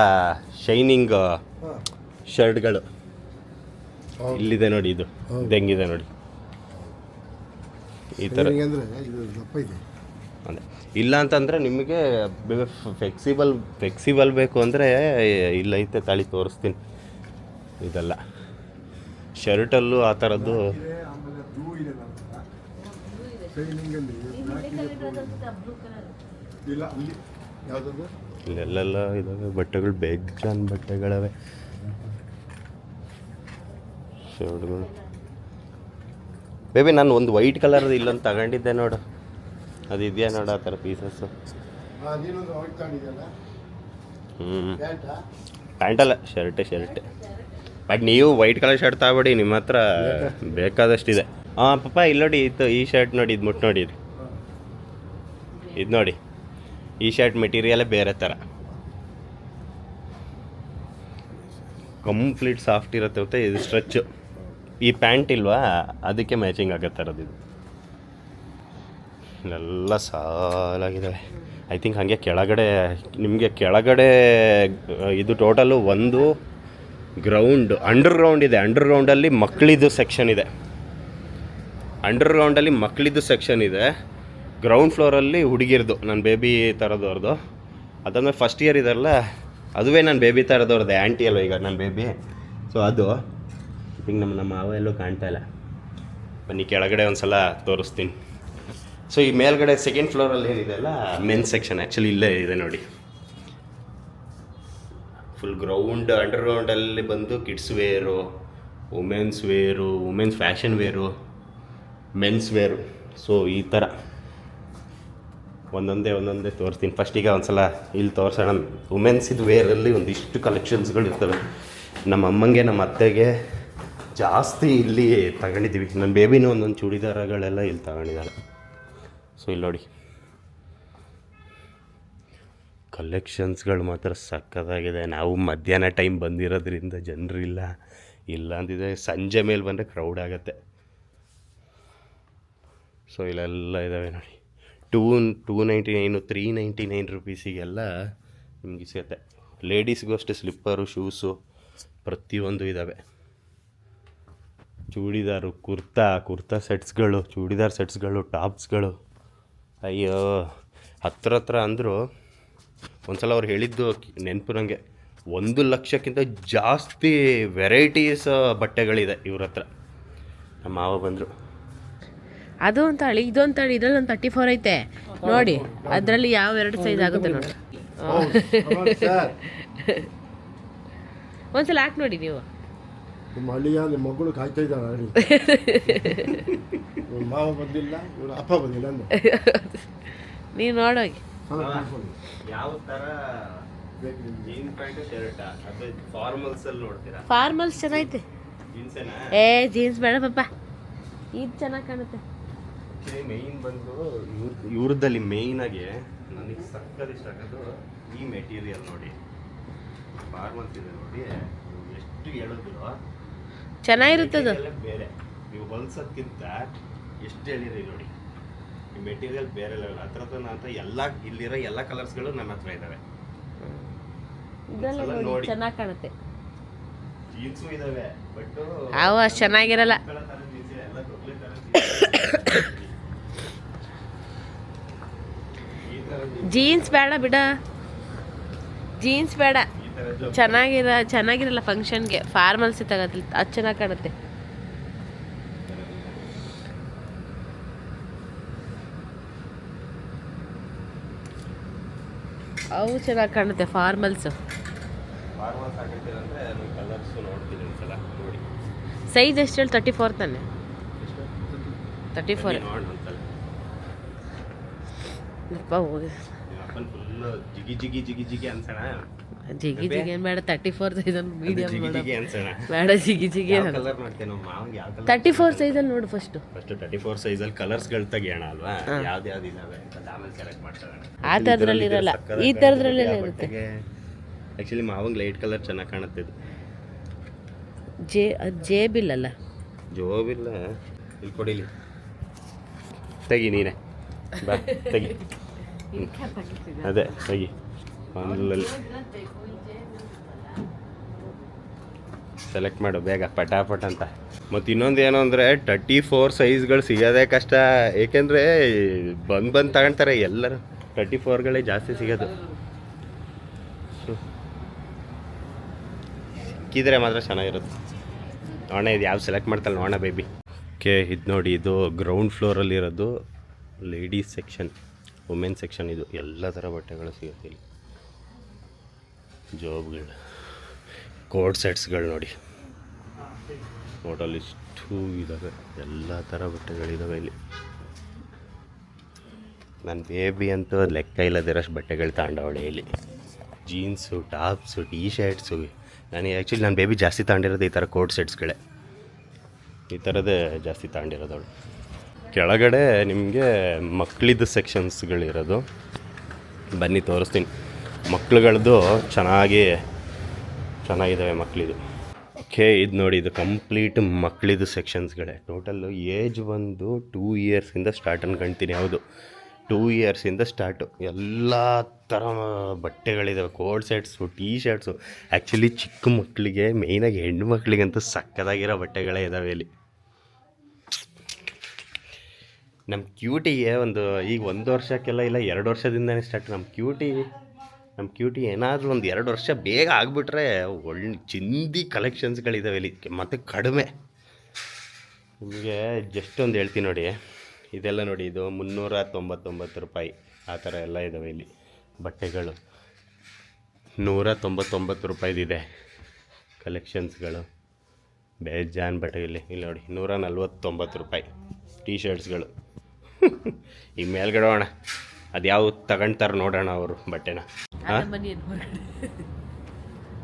ಶೈನಿಂಗ್ ಶರ್ಟ್ಗಳು ಇಲ್ಲಿದೆ ನೋಡಿ. ಇದು ಹೆಂಗಿದೆ ನೋಡಿ, ಈ ಥರ. ಅದೇ ಇಲ್ಲ ಅಂತಂದರೆ ನಿಮಗೆ ಫ್ಲೆಕ್ಸಿಬಲ್ ಬೇಕು ಅಂದರೆ ಇಲ್ಲೈತೆ, ತಾಳಿ ತೋರಿಸ್ತೀನಿ. ಇದೆಲ್ಲ ಶರ್ಟಲ್ಲೂ ಆ ಥರದ್ದು ಇಲ್ಲೆಲ್ಲ ಇದಾವೆ ಬಟ್ಟೆಗಳು, ಬೇಜಾನ್ ಬಟ್ಟೆಗಳವೆ. ಶರ್ಟ್ಗಳು ಬೇಬಿ, ನಾನು ಒಂದು ವೈಟ್ ಕಲರ್ದು ಇಲ್ಲೊಂದು ತಗೊಂಡಿದ್ದೆ ನೋಡು, ಅದು ಇದೆಯಾ ನೋಡು ಆ ಥರ ಪೀಸಸ್ಸು. ಪ್ಯಾಂಟಲ್ಲ, ಶರ್ಟೆ. ಬಟ್ ನೀವು ವೈಟ್ ಕಲರ್ ಶರ್ಟ್ ತಗೊಬೇಡಿ, ನಿಮ್ಮ ಹತ್ರ ಬೇಕಾದಷ್ಟಿದೆ. ಹಾಂ ಪಾಪ, ಇಲ್ಲಿ ನೋಡಿ, ಈ ಶರ್ಟ್ ನೋಡಿ, ಇದು ಮುಟ್ಟು ನೋಡಿ, ಇದು ನೋಡಿ. ಈ ಶರ್ಟ್ ಮೆಟೀರಿಯಲೇ ಬೇರೆ ಥರ, ಕಂಪ್ಲೀಟ್ ಸಾಫ್ಟ್ ಇರುತ್ತೆ. ಮತ್ತು ಇದು ಸ್ಟ್ರೆಚ್ಚು. ಈ ಪ್ಯಾಂಟ್ ಇಲ್ವಾ, ಅದಕ್ಕೆ ಮ್ಯಾಚಿಂಗ್ ಆಗತ್ತೆ ಇರೋದು. ಇದು ಇಲ್ಲೆಲ್ಲ ಸಾಲಾಗಿದ್ದಾವೆ. ಐ ಥಿಂಕ್ ಹಾಗೆ ಕೆಳಗಡೆ ನಿಮಗೆ ಇದು ಟೋಟಲು ಒಂದು ಅಂಡರ್ಗ್ರೌಂಡ್ ಇದೆ. ಅಂಡರ್ಗ್ರೌಂಡಲ್ಲಿ ಮಕ್ಕಳಿದ್ದು ಸೆಕ್ಷನ್ ಇದೆ. ಗ್ರೌಂಡ್ ಫ್ಲೋರಲ್ಲಿ ಹುಡುಗಿರ್ದು, ನನ್ನ ಬೇಬಿ ಥರದವ್ರದ್ದು. ಅದಾದ್ಮೇಲೆ ಫಸ್ಟ್ ಇಯರ್ ಇದೆಲ್ಲ ಅದುವೇ ನನ್ನ ಬೇಬಿ ಥರದವ್ರದ್ದು ಆ್ಯಂಟಿ ಅಲ್ವ ಈಗ ನನ್ನ ಬೇಬಿ. ಸೊ ಅದು ಈಗ ನಮ್ಮ ಮಾವ ಎಲ್ಲೂ ಕಾಣ್ತಾ ಇಲ್ಲ. ಬನ್ನಿ ಕೆಳಗಡೆ ಒಂದು ಸಲ ತೋರಿಸ್ತೀನಿ. ಸೊ ಈ ಮೇಲ್ಗಡೆ ಸೆಕೆಂಡ್ ಫ್ಲೋರಲ್ಲಿ ಏನಿದೆ ಅಲ್ಲ ಮೆನ್ಸ್ ಸೆಕ್ಷನ್, ಆ್ಯಕ್ಚುಲಿ ಇಲ್ಲೇ ಇದೆ ನೋಡಿ. ಫುಲ್ ಗ್ರೌಂಡ್ ಅಂಡರ್ಗ್ರೌಂಡಲ್ಲಿ ಬಂದು kids wear, women's wear, women's fashion wear, men's wear. So ಈ ಥರ ಒಂದೊಂದೇ ತೋರಿಸ್ತೀನಿ. ಫಸ್ಟಿಗೆ ಒಂದು ಸಲ ಇಲ್ಲಿ ತೋರಿಸೋಣ. ವುಮೆನ್ಸಿದು ವೇರಲ್ಲಿ ಒಂದಿಷ್ಟು ಕಲೆಕ್ಷನ್ಸ್ಗಳು ಇರ್ತವೆ. ನಮ್ಮ ಅಮ್ಮಂಗೆ ನಮ್ಮ ಅತ್ತೆಗೆ ಜಾಸ್ತಿ ಇಲ್ಲಿ ತಗೊಂಡಿದ್ದೀವಿ. ನನ್ನ ಬೇಬಿನೂ ಒಂದೊಂದು ಚೂಡಿದಾರಗಳೆಲ್ಲ ಇಲ್ಲಿ ತಗೊಂಡಿದ್ದಾರೆ. ಸೊ ಇಲ್ಲಿ ನೋಡಿ ಕಲೆಕ್ಷನ್ಸ್ಗಳು ಮಾತ್ರ ಸಕ್ಕತ್ತಾಗಿದೆ. ನಾವು ಮಧ್ಯಾಹ್ನ ಟೈಮ್ ಬಂದಿರೋದ್ರಿಂದ ಜನರಿಲ್ಲ, ಇಲ್ಲ ಅಂದಿದೆ ಸಂಜೆ ಮೇಲೆ ಬಂದರೆ ಕ್ರೌಡ್ ಆಗುತ್ತೆ. ಸೊ ಇಲ್ಲೆಲ್ಲ ಇದ್ದಾವೆ ನೋಡಿ. 299 399 ರುಪೀಸಿಗೆಲ್ಲ ನಿಮಗೆ ಸಿಗುತ್ತೆ. ಲೇಡೀಸ್ಗೂ ಅಷ್ಟೇ ಸ್ಲಿಪ್ಪರು, ಶೂಸು ಪ್ರತಿಯೊಂದು ಇದ್ದಾವೆ. ಚೂಡಿದಾರು, ಕುರ್ತಾ ಸೆಟ್ಸ್ಗಳು, ಚೂಡಿದಾರ್ ಸೆಟ್ಸ್ಗಳು, ಟಾಪ್ಸ್ಗಳು. ಅಯ್ಯೋ ಹತ್ರ ಅಂದರು ಒಂದು ಸಲ ಅವ್ರು ಹೇಳಿದ್ದು ನೆನಪು ನನಗೆ. 1,00,000ಕ್ಕಿಂತ ಜಾಸ್ತಿ ವೆರೈಟೀಸ್ ಬಟ್ಟೆಗಳಿದೆ ಇವ್ರ ಹತ್ರ. ನಮ್ಮ ಮಾವ ಬಂದರು. ಅದು ಅಂತ ಹೇಳಿ ಇದು ಅಂತ ಹೇಳಿ ಇದ್ರಲ್ಲಿ ಒಂದು 34 ಐತೆ ನೋಡಿ. ಅದರಲ್ಲಿ ಯಾವ 2 ಸೈಜ್ ಆಗುತ್ತೆ ನೋಡಿ. ಸರ್ ಒಂದ್ಸಲ ಹಾಕಿ ನೋಡಿ ನೀವು. ನಿಮ್ಮ ಹಳ್ಳಿಯ ನಿಮ್ಮ ಮಗಳು ಕಾಯ್ತಾ ಇದ್ದಾಳೆ ಹೇಳಿ. ಇವ್ರ ಮಾವ ಬಂದಿಲ್ಲ, ಇವ್ರ ಅಪ್ಪ ಬಂದಿಲ್ಲ ಅಂದ. ನೀವು ನೋಡೋಗಿ ಯಾವ ಥರ ಜೀನ್ಸ್ ಪ್ಯಾಂಟು ಶರ್ಟಾ ಅಥವಾ ಫಾರ್ಮಲ್ಸಲ್ಲಿ ನೋಡ್ತೀರಾ? ಫಾರ್ಮಲ್ಸ್ ಚೆನ್ನಾಗೈತೆ. ಜೀನ್ಸೇನಾ? ಜೀನ್ಸ್ ಬೇಡ ಪಾಪ, ಇದು ಚೆನ್ನಾಗಿ ಕಾಣುತ್ತೆ. ಮೇಯ್ನ್ ಬಂದು ಇವ್ರದ್ದಲ್ಲಿ ಮೇಯ್ನಾಗಿ ನನಗೆ ಸಕ್ಕತ್ ಇಷ್ಟ ಆಗೋದು ಈ ಮೆಟೀರಿಯಲ್ ನೋಡಿ. ಫಾರ್ಮಲ್ಸ್ ಇದೆ ನೋಡಿ, ಎಷ್ಟು ಹೇಳಿದ್ರು ಚೆನ್ನಾಗಿರುತ್ತದು. ಬೇರೆ ನೀವು ಹೊಲ್ಸೋದ್ಕಿಂತ ಎಷ್ಟು ಹೇಳಿರಿ ನೋಡಿ. ಈ ಮೆಟೀರಿಯಲ್ ಬೇರೆ ಲೆವೆಲ್. ಹತ್ರ ಅಂತ ಎಲ್ಲ ಇಲ್ಲಿರೋ ಎಲ್ಲ ಕಲರ್ಸ್ಗಳು ನನ್ನ ಹತ್ರ ಇದ್ದಾವೆ. ಇದೆಲ್ಲ ನೋಡಿ ಚೆನ್ನಾಗಿ ಕಾಣುತ್ತೆ. ಜೀನ್ಸು ಇದಾವೆ ಬಟ್ ಅವು ಅಷ್ಟು ಚೆನ್ನಾಗಿರಲ್ಲ. ಜೀನ್ಸ್ ಬೇಡ ಬಿಡ, ಜೀನ್ಸ್ ಬೇಡ. ಚೆನ್ನಾಗಿರಲ್ಲ ಫಂಕ್ಷನ್ಗೆ. ಫಾರ್ಮಲ್ಸ್ ತಗೋದಿಲ್ಲ, ಅದು ಚೆನ್ನಾಗಿ ಕಾಣುತ್ತೆ. ಅವು ಚೆನ್ನಾಗಿ ಕಾಣುತ್ತೆ ಫಾರ್ಮಲ್ಸ್. ಸೈಜ್ ಎಷ್ಟು ಹೇಳಿ? 34 ತಾನೆ? 34 ಜಿಗಿ ಅನ್ಸೋಣ. ಜಿಗಿ ಏನು ಬೇಡ, 34 ಸೈಜಲ್ಲಿ ಮೀಡಿಯಮ್ ಬೇಡ. ಜಿಗಿ 34 ಸೈಜಲ್ಲಿ ನೋಡು ಫಸ್ಟ್ 34 ಸೈಜಲ್ಲಿ ಕಲರ್ಸ್ಗಳು ತೆಗಿಯೋಣ ಅಲ್ವಾ? ಯಾವ್ದು ಇದಾವೆ ಅಂತ ಆಮೇಲೆ ಸೆಲೆಕ್ಟ್ ಮಾಡ್ತಾರೆ. ಆ ಥರದ್ರಲ್ಲಿ ಇರಲ್ಲ, ಈ ಥರದ್ರಲ್ಲೇ ಇರುತ್ತೆ. ಆ್ಯಕ್ಚುಲಿ ಮಾವಂಗೆ ಲೈಟ್ ಕಲರ್ ಚೆನ್ನಾಗಿ ಕಾಣುತ್ತೆ. ಇದು ಜೇಬಿಲ್ಲಲ್ಲ, ಜೋಬಿಲ್ಲ. ಇಲ್ಲಿ ಕೊಡಿಲಿ, ತೆಗಿ ನೀನೆ, ಬಾ ತೆಗಿ. ಅದೇ ತೆಗಿ ಆನ್ಲೈನಲ್ಲಿ ಸೆಲೆಕ್ಟ್ ಮಾಡು ಬೇಗ ಪಟಾಪಟ್ ಅಂತ. ಮತ್ತು ಇನ್ನೊಂದು ಏನು ಅಂದರೆ 34 ಸೈಜ್ಗಳು ಸಿಗೋದೇ ಕಷ್ಟ. ಏಕೆಂದರೆ ಬಂದು ತಗೊಳ್ತಾರೆ ಎಲ್ಲರೂ. 34ಗಳೇ ಜಾಸ್ತಿ ಸಿಗೋದು. ಸಿಕ್ಕಿದ್ರೆ ಮಾತ್ರ ಚೆನ್ನಾಗಿರುತ್ತೆ. ನೋಡೋಣ ಇದು ಯಾವ ಸೆಲೆಕ್ಟ್ ಮಾಡ್ತಾಳೆ ನೋಡೋಣ ಬೇಬಿ. ಓಕೆ, ಇದು ನೋಡಿ, ಇದು ಗ್ರೌಂಡ್ ಫ್ಲೋರಲ್ಲಿರೋದು ಲೇಡೀಸ್ ಸೆಕ್ಷನ್, ವುಮೆನ್ ಸೆಕ್ಷನ್. ಇದು ಎಲ್ಲ ಥರ ಬಟ್ಟೆಗಳು ಸಿಗುತ್ತೆ ಇಲ್ಲಿ. ಜಾಬ್ಗಳು, ಕೋಟ್ ಸೆಟ್ಸ್ಗಳು ನೋಡಿ, ಟೋಟಲ್ ಇಷ್ಟು ಇದ್ದಾವೆ. ಎಲ್ಲ ಥರ ಬಟ್ಟೆಗಳಿದ್ದಾವೆ ಇಲ್ಲಿ. ನನ್ನ ಬೇಬಿ ಅಂತೂ ಲೆಕ್ಕ ಇಲ್ಲದಿರೋಷ್ಟು ಬಟ್ಟೆಗಳು ತಗೊಂಡವಳೆ ಇಲ್ಲಿ. Jeans, tops, tea shirts. ನನಗೆ ಆ್ಯಕ್ಚುಲಿ ನನ್ನ ಬೇಬಿ ಜಾಸ್ತಿ ತಗೊಂಡಿರೋದು ಈ ಥರ ಕೋಟ್ ಸೆಟ್ಸ್ಗಳೇ. ಈ ಥರದ್ದೇ ಜಾಸ್ತಿ ತಗೊಂಡಿರೋದವಳು. ಕೆಳಗಡೆ ನಿಮಗೆ ಮಕ್ಕಳಿದ್ದು ಸೆಕ್ಷನ್ಸ್ಗಳಿರೋದು. ಬನ್ನಿ ತೋರಿಸ್ತೀನಿ. ಮಕ್ಳುಗಳದ್ದು ಚೆನ್ನಾಗಿದ್ದಾವೆ ಮಕ್ಕಳಿದು. ಓಕೆ, ಇದು ನೋಡಿ, ಇದು ಕಂಪ್ಲೀಟ್ ಮಕ್ಕಳಿದು ಸೆಕ್ಷನ್ಸ್ಗಳೇ. ಟೋಟಲ್ಲು ಏಜ್ ಬಂದು 2 ಇಯರ್ಸಿಂದ ಸ್ಟಾರ್ಟ್ ಅನ್ಕೊಳ್ತೀನಿ. ಹೌದು, 2 ಇಯರ್ಸಿಂದ ಸ್ಟಾರ್ಟು. ಎಲ್ಲ ಥರ ಬಟ್ಟೆಗಳಿದ್ದಾವೆ. Coat sets, T shirts. Actually ಚಿಕ್ಕ ಮಕ್ಕಳಿಗೆ, ಮೇಯ್ನಾಗಿ ಹೆಣ್ಣು ಮಕ್ಕಳಿಗಂತೂ ಸಕ್ಕದಾಗಿರೋ ಬಟ್ಟೆಗಳೇ ಇದ್ದಾವೆ ಇಲ್ಲಿ. ನಮ್ಮ ಕ್ಯೂಟಿಗೆ ಈಗ 1 ವರ್ಷಕ್ಕೆಲ್ಲ ಇಲ್ಲ 2 ವರ್ಷದಿಂದನೇ ಸ್ಟಾರ್ಟ್. ನಮ್ಮ ಕ್ಯೂಟಿ ನಮ್ಮ ಕ್ಯೂಟಿ ಏನಾದರೂ ಒಂದು 2 ವರ್ಷ ಬೇಗ ಆಗಿಬಿಟ್ರೆ ಒಳ್ಳೆ ಚಿಂದಿ ಕಲೆಕ್ಷನ್ಸ್ಗಳಿದ್ದಾವೆ ಇಲ್ಲಿ ಮತ್ತು ಕಡಿಮೆ. ನಿಮಗೆ ಜಸ್ಟ್ ಒಂದು ಹೇಳ್ತೀನಿ ನೋಡಿ, ಇದೆಲ್ಲ ನೋಡಿ, ಇದು 399 ರೂಪಾಯಿ ಆ ಥರ ಎಲ್ಲ ಇದ್ದಾವೆ ಇಲ್ಲಿ ಬಟ್ಟೆಗಳು. 199 ರೂಪಾಯಿದಿದೆ ಕಲೆಕ್ಷನ್ಸ್ಗಳು, ಬೇಜಾನ್ ಬಟ್ಟೆ. ಇಲ್ಲಿ ನೋಡಿ 149 ರೂಪಾಯಿ ಟೀ ಶರ್ಟ್ಸ್ಗಳು. ಈಗ ಮೇಲ್ಗಡೆ ಹೋಗೋಣ, ಅದು ಯಾವ ತಗೊಂತಾರೆ ನೋಡೋಣ ಅವರು ಬಟ್ಟೆನ. ಹಾಂ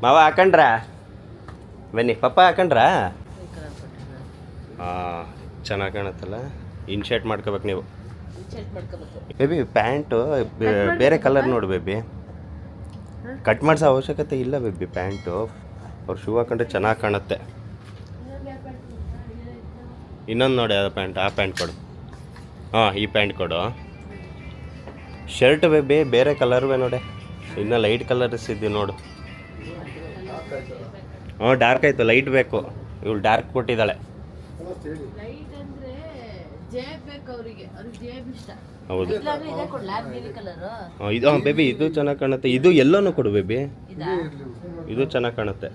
ಮಾವ ಹಾಕೊಂಡ್ರ? ಬನ್ನಿ ಪಪ್ಪ ಹಾಕೊಂಡ್ರಾ? ಹಾಂ ಚೆನ್ನಾಗಿ ಕಾಣುತ್ತಲ್ಲ. ಇನ್ಶರ್ಟ್ ಮಾಡ್ಕೋಬೇಕು ನೀವು ಬೇಬಿ. ಪ್ಯಾಂಟು ಬೇರೆ ಕಲರ್ ನೋಡು ಬೇಬಿ, ಕಟ್ ಮಾಡಿಸೋ ಅವಶ್ಯಕತೆ ಇಲ್ಲ ಬೇಬಿ. ಪ್ಯಾಂಟು ಅವ್ರು ಶೂ ಹಾಕೊಂಡ್ರೆ ಚೆನ್ನಾಗಿ ಕಾಣುತ್ತೆ. ಇನ್ನೊಂದು ನೋಡಿ ಅದು ಪ್ಯಾಂಟ್, ಆ ಪ್ಯಾಂಟ್ ಕೊಡು. ಹಾಂ ಈ ಪ್ಯಾಂಟ್ ಕೊಡು. ಶರ್ಟ್ ಬೇಬಿ ಬೇರೆ ಕಲರ್ವೇ ನೋಡಿ, ಇನ್ನೂ ಲೈಟ್ ಕಲರ್ಸ್ ಇದ್ದೀವಿ ನೋಡು. ಹ್ಞೂ ಡಾರ್ಕ್ ಆಯಿತು, ಲೈಟ್ ಬೇಕು. ಇವಳು ಡಾರ್ಕ್ ಕೊಟ್ಟಿದ್ದಾಳೆ. ಹೌದು ಇದು ಬೇಬಿ, ಇದು ಚೆನ್ನಾಗಿ ಕಾಣುತ್ತೆ. ಇದು ಎಲ್ಲನೂ ಕೊಡು ಬೇಬಿ, ಇದು ಚೆನ್ನಾಗಿ ಕಾಣುತ್ತೆ.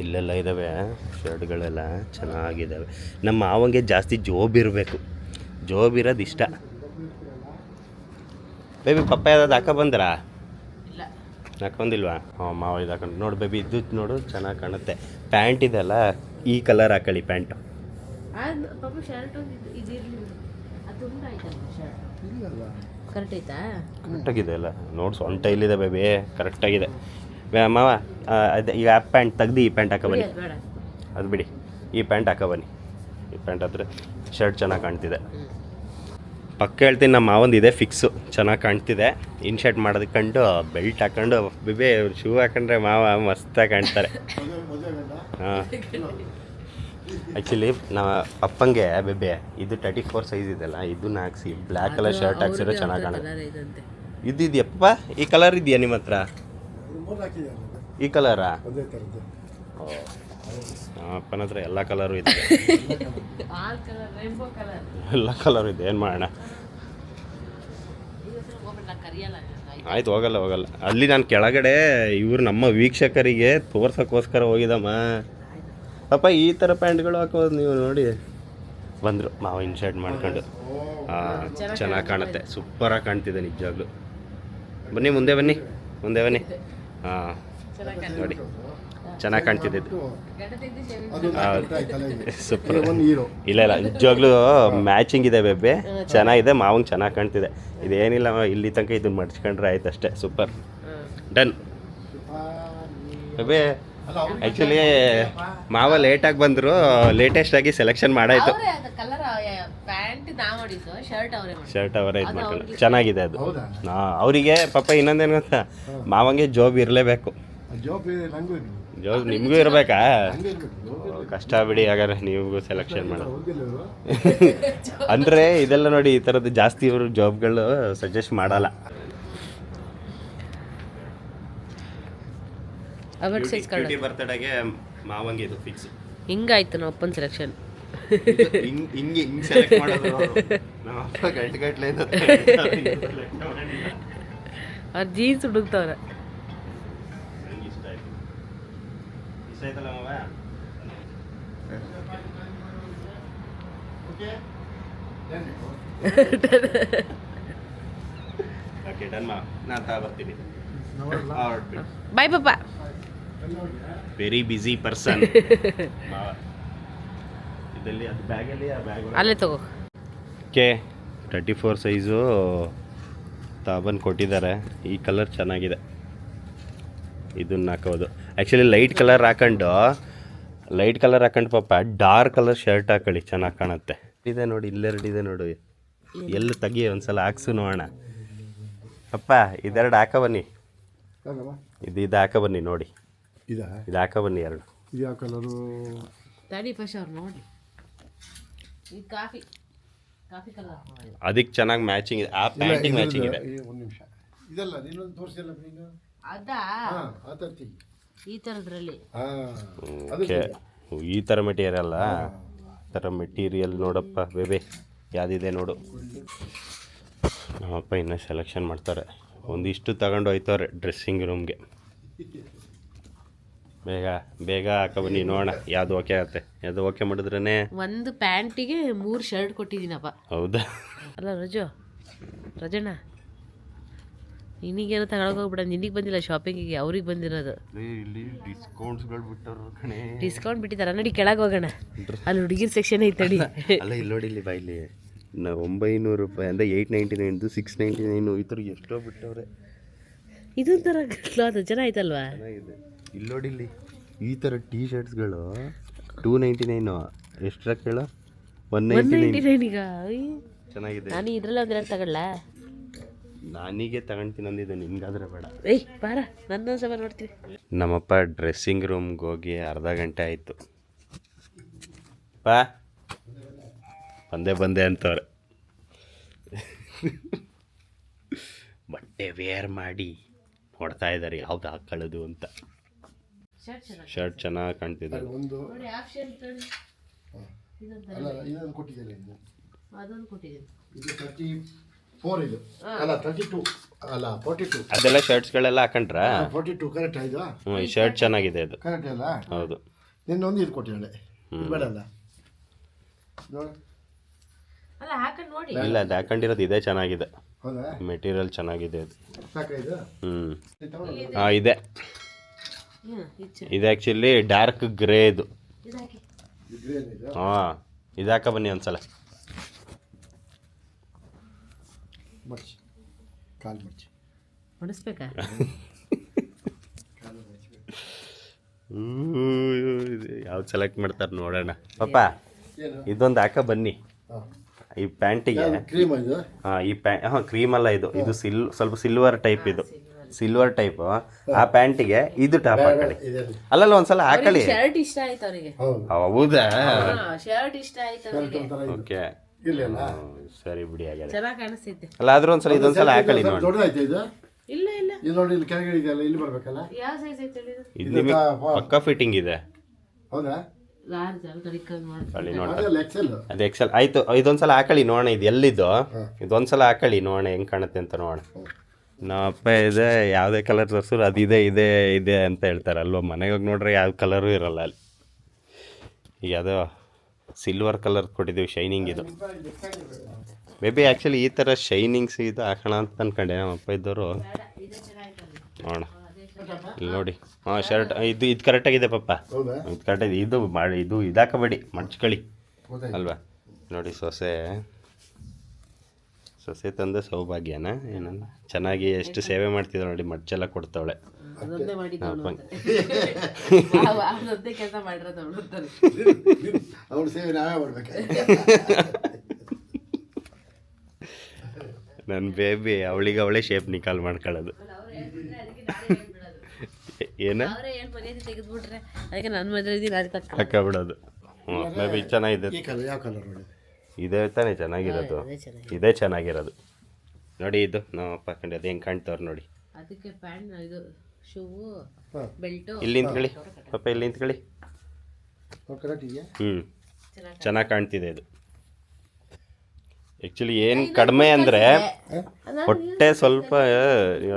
ಇಲ್ಲೆಲ್ಲ ಇದ್ದಾವೆ ಶರ್ಟ್ಗಳೆಲ್ಲ ಚೆನ್ನಾಗಿದ್ದಾವೆ. ನಮ್ಮ ಮಾವಂಗೆ ಜಾಸ್ತಿ ಜೋಬ್ ಇರಬೇಕು, ಜೋಬ್ ಇರೋದು ಇಷ್ಟ. ಬೇಬಿ ಪಪ್ಪ ಯಾವ್ದು ಹಾಕ ಬಂದ್ರಾ? ಹಾಕೊಂಡಿಲ್ವಾ? ಹಾಂ ಮಾವ ಇದು ಹಾಕೊಂಡು ನೋಡು ಬೇಬಿ, ಇದು ನೋಡು ಚೆನ್ನಾಗಿ ಕಾಣುತ್ತೆ. ಪ್ಯಾಂಟ್ ಇದೆಲ್ಲ ಈ ಕಲರ್ ಹಾಕೊಳ್ಳಿ ಪ್ಯಾಂಟು. ಕರೆಕ್ಟಾಗಿದೆ ಅಲ್ಲ ನೋಡು, ಸೊಂಟ ಇಲ್ಲಿದೆ ಬೇಬಿ, ಕರೆಕ್ಟಾಗಿದೆ ಮಾವ. ಅದು ಈಗ ಆ ಪ್ಯಾಂಟ್ ತೆಗ್ದು ಈ ಪ್ಯಾಂಟ್ ಹಾಕೋ ಬನ್ನಿ. ಅದು ಬಿಡಿ, ಈ ಪ್ಯಾಂಟ್ ಹಾಕೋ ಬನ್ನಿ. ಈ ಪ್ಯಾಂಟ್ ಆದರೆ ಶರ್ಟ್ ಚೆನ್ನಾಗಿ ಕಾಣ್ತಿದೆ. ಪಕ್ಕ ಹೇಳ್ತೀನಿ, ನಮ್ಮ ಮಾವಂದು ಇದೆ ಫಿಕ್ಸು, ಚೆನ್ನಾಗಿ ಕಾಣ್ತಿದೆ. ಇನ್ ಶರ್ಟ್ ಮಾಡೋದಕ್ಕೆ ಕಂಡು ಬೆಲ್ಟ್ ಹಾಕೊಂಡು ಬೇಬಿ ಶೂ ಹಾಕೊಂಡ್ರೆ ಮಾವ ಮಸ್ತಾಗಿ ಕಾಣ್ತಾರೆ. ಹಾಂ ಆ್ಯಕ್ಚುಲಿ ನಮ್ಮ ಅಪ್ಪಂಗೆ ಬೇಬೆ ಇದು 34 ಸೈಜ್ ಇದೆಲ್ಲ, ಇದನ್ನ ಹಾಕ್ಸಿ ಬ್ಲ್ಯಾಕ್ ಕಲರ್ ಶರ್ಟ್ ಹಾಕ್ಸಿದ್ರೆ ಚೆನ್ನಾಗಿ ಕಾಣುತ್ತೆ. ಇದು ಇದೆಯಪ್ಪ, ಈ ಕಲರ್ ಇದೆಯಾ ನಿಮ್ಮ ಹತ್ರ? ಈ ಕಲರಾ? ಓ ಅಪ್ಪನ ಹತ್ರ ಎಲ್ಲ ಕಲರು ಇದೆ, ಎಲ್ಲ ಕಲರು ಇದೆ. ಏನು ಮಾಡೋಣ? ಆಯ್ತು ಹೋಗಲ್ಲ ಹೋಗಲ್ಲ. ಅಲ್ಲಿ ನಾನು ಕೆಳಗಡೆ ಇವ್ರು ನಮ್ಮ ವೀಕ್ಷಕರಿಗೆ ತೋರ್ಸೋಕ್ಕೋಸ್ಕರ ಹೋಗಿದ್ದಮ್ಮ. ಪಾಪ ಈ ಥರ ಪ್ಯಾಂಟ್ಗಳು ಹಾಕೋದು ನೀವು ನೋಡಿ. ಬಂದರು ಮಾವ ಇನ್ ಶರ್ಟ್ ಮಾಡ್ಕೊಂಡು. ಹಾಂ ಚೆನ್ನಾಗಿ ಕಾಣುತ್ತೆ, ಸೂಪರಾಗಿ ಕಾಣ್ತಿದೆ ನಿಜವಾಗ್ಲೂ. ಬನ್ನಿ ಮುಂದೆ ಬನ್ನಿ, ಮುಂದೆ ಬನ್ನಿ. ಹಾಂ ನೋಡಿ ಚೆನ್ನಾಗಿ ಕಾಣ್ತಿದೆ ಇದು. ಸೂಪರ್. ಇಲ್ಲ ಇಲ್ಲ ನಿಜವಾಗ್ಲೂ ಮ್ಯಾಚಿಂಗ್ ಇದೆ ಬೇಬೆ, ಚೆನ್ನಾಗಿದೆ. ಮಾವಂಗೆ ಚೆನ್ನಾಗಿ ಕಾಣ್ತಿದೆ. ಇದೇನಿಲ್ಲ ಇಲ್ಲಿ ತನಕ ಇದನ್ನ ಮಡ್ಚ್ಕೊಂಡ್ರೆ ಆಯ್ತು ಅಷ್ಟೇ. Super, done ಬೇಬೆ. ಆ್ಯಕ್ಚುಲಿ ಮಾವ ಲೇಟಾಗಿ ಬಂದರು, ಲೇಟೆಸ್ಟಾಗಿ ಸೆಲೆಕ್ಷನ್ ಮಾಡಾಯಿತು. ಶರ್ಟ್ ಅವರೇ ಇದು ಮಾಡ್ಕೊಂಡು ಚೆನ್ನಾಗಿದೆ ಅದು. ಹಾಂ ಅವರಿಗೆ ಪಾಪ ಇನ್ನೊಂದೇನು ಗೊತ್ತಾ, ಮಾವಂಗೆ ಜಾಬ್ ಇರಲೇಬೇಕು. ಜಾಬ್ ನಿಮಗೂ ಇರಬೇಕಾ? ಕಷ್ಟ ಬಿಡಿ ಹಾಗಾದ್ರೆ ನಿಮಗೂ ಸೆಲೆಕ್ಷನ್ ಮಾಡೋದು. ಅಂದರೆ ಇದೆಲ್ಲ ನೋಡಿ, ಈ ಥರದ್ದು ಜಾಸ್ತಿ ಇವರು ಜಾಬ್ಗಳು ಸಜೆಸ್ಟ್ ಮಾಡಲ್ಲ. ಬರ್ತಡೆಗೆ ಮಾವಂಗೆ ಇದು ಫಿಕ್ಸ್. ಹಿಂಗಾಯ್ತು ನಮ್ಮ ಅಪ್ಪನ ಸೆಲೆಕ್ಷನ್. ಹಿಂಗೆ ಸೆಲೆಕ್ಟ್ ಮಾಡೋದು ನಮ್ಮ ಅಪ್ಪ ಗಂಟೆ ಅವ್ರು ಜೀನ್ಸ್ ಹುಡುಕ್ತವ್ರೆ. ಇಷ್ಟ ಆಯ್ತು, ಇಷ್ಟ ಆಯ್ತಲ್ಲ ಮಾವ? ಓಕೆ ಡನ್ ಮಾ, ನಾನು ತಾ ಬರ್ತೀನಿ. ಬಾಯ್ ಪಾಪ. ವೆರಿ ಬ್ಯುಸಿ ಪರ್ಸನ್ ಮಾವ. ಇದರಲ್ಲಿ ಅದು ಬ್ಯಾಗಲ್ಲಿ, ಆ ಬ್ಯಾಗ್ ಅಲ್ಲೇ ತಗೋ. ಓಕೆ 34 ಸೈಜು ತಾಬನ್ ಕೊಟ್ಟಿದ್ದಾರೆ. ಈ ಕಲರ್ ಚೆನ್ನಾಗಿದೆ, ಇದನ್ನ ಹಾಕೋದು. ಆ್ಯಕ್ಚುಲಿ ಲೈಟ್ ಕಲರ್ ಹಾಕೊಂಡು ಪಾಪ ಡಾರ್ಕ್ ಕಲರ್ ಶರ್ಟ್ ಹಾಕೊಳ್ಳಿ, ಚೆನ್ನಾಗಿ ಕಾಣುತ್ತೆ. ಇದೆ ನೋಡಿ, ಇಲ್ಲೆರಡಿದೆ ನೋಡು, ಎಲ್ಲ ತೆಗಿ ಒಂದ್ಸಲ ಹಾಕ್ಸು ನೋಡೋಣ. ಅಪ್ಪ ಇದೆರಡು ಹಾಕ ಬನ್ನಿ, ಇದು ಹಾಕ ಬನ್ನಿ ನೋಡಿ, ಇದು ಹಾಕ ಬನ್ನಿ ಎರಡು. ಅದಕ್ಕೆ ಚೆನ್ನಾಗಿ ಮ್ಯಾಚಿಂಗ್ ಇದೆ, ಆ ಪ್ಯಾಂಟಿಗೆ ಮ್ಯಾಚಿಂಗ್ ಇದೆ. ಈ ಥರ ಮೆಟೀರಿಯಲ್, ಆ ಥರ ಮೆಟೀರಿಯಲ್ ನೋಡಪ್ಪ ಬೇಬೆ, ಯಾವುದಿದೆ ನೋಡು. ನಮ್ಮಪ್ಪ ಇನ್ನೂ ಸೆಲೆಕ್ಷನ್ ಮಾಡ್ತಾರೆ. ಒಂದಿಷ್ಟು ತಗೊಂಡು ಹೋಯ್ತವ್ರೆ ಡ್ರೆಸ್ಸಿಂಗ್ ರೂಮ್ಗೆ. ಬೇಗ ಬೇಗ ಹಾಕೊಬನ್ನಿ ನೋಡೋಣ ಯಾವುದು ಓಕೆ ಆಗುತ್ತೆ. ಯಾವುದು ಓಕೆ ಮಾಡಿದ್ರೇ. ಒಂದು ಪ್ಯಾಂಟಿಗೆ 3 ಶರ್ಟ್ ಕೊಟ್ಟಿದ್ದೀನಪ್ಪ. ಹೌದಾ? ಅಲ್ಲ ರಜಣ್ಣ ನಿನಗೇನೋ ತಗೊಳಕೋಗ್ಬಿಡ. ನಿನಗೆ ಬಂದಿಲ್ಲ ಶಾಪಿಂಗಿಗೆ, ಅವ್ರಿಗೆ ಬಂದಿರೋದು. ಇಲ್ಲಿ ಡಿಸ್ಕೌಂಟ್ಸ್ಗಳು ಬಿಟ್ಟವ್ರು ಕಣೆ. ಡಿಸ್ಕೌಂಟ್ ಬಿಟ್ಟಿದ್ದಾರೆ. ನೋಡಿ ಕೆಳಗೆ ಹೋಗೋಣ, ಅಲ್ಲಿ ಹುಡುಗಿರ ಸೆಕ್ಷನ್ ಐತಡಿ. ಅಲ್ಲ ಇಲ್ಲಿ ನೋಡಿ, ಇಲ್ಲಿ ಬಾ, ಇಲ್ಲಿ 900 ರೂಪಾಯಿ ಅಂದರೆ 899 699 ಈ ಥರ ಎಷ್ಟೋ ಬಿಟ್ಟವ್ರೆ. ಇದೊಂಥರ ಕ್ಲಾತ್ ಚೆನ್ನಾಯ್ತಲ್ವಾ? ಚೆನ್ನಾಗಿದೆ. ಇಲ್ಲಿ ನೋಡಿ, ಇಲ್ಲಿ ಈ ಥರ ಟೀ ಶರ್ಟ್ಸ್ಗಳು 299 ಎಷ್ಟರ ಕೇಳ 199 ಈಗ. ಚೆನ್ನಾಗಿದೆ. ನಾನು ಇದ್ರಲ್ಲಿ ಒಂದೆರಡು ತಗೊಳ್ಳ. ನಾನೀಗೆ ತಗೊಳ್ತೀನಿ ಅಂದಿದ್ದೆ, ನಿನ್ಗಾದ್ರೆ ಬೇಡ. ಏಯ್ ಬಾರ, ನನ್ನೊಂದು ಸಲ ನೋಡ್ತೀವಿ. ನಮ್ಮಪ್ಪ ಡ್ರೆಸ್ಸಿಂಗ್ ರೂಮ್ಗೆ ಹೋಗಿ ಅರ್ಧ ಗಂಟೆ ಆಯಿತು. ಪಾ ಬಂದೆ ಅಂತವ್ರೆ. ಬಟ್ಟೆ ವೇರ್ ಮಾಡಿ ನೋಡ್ತಾ ಇದ್ದಾರೆ ಯಾವ್ದು ಹಾಕೊಳ್ಳೋದು ಅಂತ. ಶರ್ಟ್ ಚೆನ್ನಾಗಿ ಕಾಣ್ತಿದೆ. ಒಂದು ಇದೊಂದು ಅಲ್ಲ ಇದೊಂದು ಕೊಟ್ಟಿದ್ದೇನೆ. ಅದೊಂದು ಕೊಟ್ಟಿದ್ದೀನಿ. ಇದು 34 ಇದು ಅಲ್ಲ 32 ಅಲ್ಲ 42. ಅದೆಲ್ಲ ಶರ್ಟ್ಸ್ಗಳೆಲ್ಲ ಹಾಕೊಂಡ್ರಾ? 42 ಕರೆಕ್ಟ್ ಆಯ್ತು. ಹ್ಞೂ, ಈ ಶರ್ಟ್ ಚೆನ್ನಾಗಿದೆ ಅದು. ಕರೆಕ್ಟ್ ಅಲ್ಲ? ಹೌದು. ನಿನ್ನೊಂದು ಇದು ಕೊಟ್ಟಿದ್ದಾಳೆ, ಇದು ಬೇಡ ಅಲ್ಲ ನೋಡು. ಅಲ್ಲ ಹಾಕೊಂಡು ನೋಡಿ. ಇಲ್ಲ, ಅದು ಹಾಕೊಂಡಿರೋದು ಇದೇ ಚೆನ್ನಾಗಿದೆ. ಹೌದಾ? ಮೆಟೀರಿಯಲ್ ಚೆನ್ನಾಗಿದೆ ಅದು. ಸಾಕಾಯ್ತು. ಹಾಂ, ಇದೆ. ಇದು ಆ್ಯಕ್ಚುಲಿ ಡಾರ್ಕ್ ಗ್ರೇ ಇದು. ಹಾಂ, ಇದು ಹಾಕ ಬನ್ನಿ ಒಂದ್ಸಲ. ಮರ್ಚಿ ಕಾಲು ಮರ್ಚಿ ಹೊಡಿಸ್ಬೇಕಾ? ಯಾವ್ದು ಸೆಲೆಕ್ಟ್ ಮಾಡ್ತಾರೆ ನೋಡೋಣ. ಪಾಪ ಇದೊಂದು ಹಾಕ ಬನ್ನಿ ಈ ಪ್ಯಾಂಟಿಗೆ. ಕ್ರೀಮ್ ಇದು. ಹಾಂ, ಈ ಕ್ರೀಮ್ ಅಲ್ಲ ಇದು. ಇದು ಸ್ವಲ್ಪ ಸಿಲ್ವರ್ ಟೈಪ್. ಇದು ಸಿಲ್ವರ್ ಟೈಪ್. ಆ ಪ್ಯಾಂಟಿಗೆ ಇದು ಟಾಪ್ ಹಾಕೊಳ್ಳಿ. ಅಲ್ಲಲ್ಲ ಒಂದ್ಸಲ ಹಾಕೊಳ್ಳಿ. ಶರ್ಟ್ ಇಷ್ಟ ಆಯ್ತು ಅವರಿಗೆ. ಹೌದಾ? ಶರ್ಟ್ ಇಷ್ಟ ಆಯ್ತು ಅವರಿಗೆ. ಓಕೆ, ಸರಿ ಬಿಡಿ. ಹಾಗಾದ್ರೆ ಚೆನ್ನಾಗಿ ಕಾಣಿಸ್ತೈತೆ. ಅಲ್ಲ, ಆದ್ರೂ ಒಂದ್ಸಲ ಇದೊಂದ್ಸಲ ಹಾಕೊಳ್ಳಿ ನೋಡಿ. ದೊಡ್ಡದಾಯ್ತು ಇದು. ಇಲ್ಲ ಇಲ್ಲ, ಇದು ನೋಡಿ, ಇಲ್ಲಿ ಕೆಳಗಡೆ ಇದೆಯಲ್ಲ, ಇಲ್ಲಿ ಬರ್ಬೇಕಲ್ಲ. ಯಾವ ಸೈಜ್ ಐತೆ ಹೇಳಿದ್ರು? ಇದು ನಿಮಗೆ ಪಕ್ಕಾ ಫಿಟ್ಟಿಂಗ್ ಇದೆ. ಹೌದಾ? ಲಾರ್ಜ್ ಅಲ್ಲಿ ಕಡಿಕೊಂಡು ಹಾಕೊಳ್ಳಿ ನೋಡೋಣ. ಅದೆಲ್ಲ ಎಕ್ಸೆಲ್. ಅದು ಎಕ್ಸೆಲ್ ಆಯ್ತು. ಇದೊಂದ್ಸಲ ಹಾಕೊಳ್ಳಿ ನೋಡೋಣ. ಇದು ಎಲ್ಲಿದ್ದು ಇದೊಂದ್ಸಲ ಹಾಕೊಳ್ಳಿ ನೋಡೋಣ ಹೆಂಗ್ ಕಾಣುತ್ತೆ ಅಂತ ನೋಡೋಣ. ನಮ್ಮಪ್ಪ ಇದೆ ಯಾವುದೇ ಕಲರ್ ತೋರಿಸಿದ್ರು ಅದು ಇದೆ ಅಂತ ಹೇಳ್ತಾರೆ ಅಲ್ವ. ಮನೆಗೆ ಹೋಗಿ ನೋಡ್ರೆ ಯಾವ ಕಲರು ಇರಲ್ಲ ಅಲ್ಲಿ. ಈಗ ಅದು ಸಿಲ್ವರ್ ಕಲರ್ ಕೊಟ್ಟಿದ್ದೀವಿ, ಶೈನಿಂಗ್ ಇದು. ಮೇ ಬಿ ಆ್ಯಕ್ಚುಲಿ ಈ ಥರ ಶೈನಿಂಗ್ಸ್ ಇದು ಹಾಕೋಣ ಅಂತ ಅಂದ್ಕೊಂಡೆ. ನಮ್ಮಪ್ಪ ಇದ್ದವರು ನೋಡೋಣ. ಇಲ್ಲಿ ನೋಡಿ. ಹಾಂ, ಶರ್ಟ್ ಇದು ಕರೆಕ್ಟಾಗಿದೆ ಪಪ್ಪ. ಹೌದಾ? ಇದು ಕರೆಕ್ಟಾಗಿದೆ. ಇದು ಮಾಡಿ ಇದು ಇದಾಕಬೇಡಿ, ಮಡ್ಚ್ಕೊಳ್ಳಿ ಅಲ್ವಾ. ನೋಡಿ, ಸೊಸೆ ತಂದೆ ಸೌಭಾಗ್ಯನ ಏನನ್ನ ಚೆನ್ನಾಗಿ ಎಷ್ಟು ಸೇವೆ ಮಾಡ್ತಿದ್ದಾಳೆ ನೋಡಿ. ಮಡ್ಚೆಲ್ಲ ಕೊಡ್ತಾವಳೆ. ಅದೊಂದೇ ಮಾಡಿದ್ದವಳು ಅದೊಂದೇ ಕೆಲಸ ಮಾಡಿರೋದು ಅವಳು ಅಂತಾರೆ. ಅವ್ರ ಸೇವೆ ನಾವೇ ಮಾಡ್ಬೇಕು. ನನ್ನ ಬೇಬಿ ಅವಳಿಗೆ ಅವಳೇ ಶೇಪ್ ನಿಕಾಲ್ ಮಾಡ್ಕೊಳ್ಳೋದು. ಏನ ತೆಗೆದ್ಬಿಟ್ರೆ ಅದಕ್ಕೆ ನನ್ನ ಮದುವೆ ಹಾಕಬಿಡೋದು. ಹ್ಞೂ, ಮೇ ಬಿ ಚೆನ್ನಾಗಿದೆ. ಈ ಕಲರ್ ಯಾವ ಕಲರ್ ನೋಡಿ? ಇದೇ ತಾನೇ ಚೆನ್ನಾಗಿರೋದು. ಇದೇ ಚೆನ್ನಾಗಿರೋದು ನೋಡಿ. ಇದು ನಾವು ಹಾಕೊಂಡು ಅದು ಹೆಂಗೆ ಕಾಣ್ತವ್ರು ನೋಡಿ. ಅದಕ್ಕೆ ಪ್ಯಾಂಟ್ ಇದು ಶೂ ಬೆಲ್ಟು. ಇಲ್ಲಿ ನಿಂತ್ಕೊಳ್ಳಿ ಪಾಪ, ಇಲ್ಲಿ ನಿಂತ್ಕೊಳ್ಳಿ. ಕರೆಕ್ಟ್ ಇದೆಯಾ? ಚೆನ್ನಾಗಿ ಕಾಣ್ತಿದೆ ಇದು. ಆ್ಯಕ್ಚುಲಿ ಏನು ಕಡಿಮೆ ಅಂದರೆ ಹೊಟ್ಟೆ ಸ್ವಲ್ಪ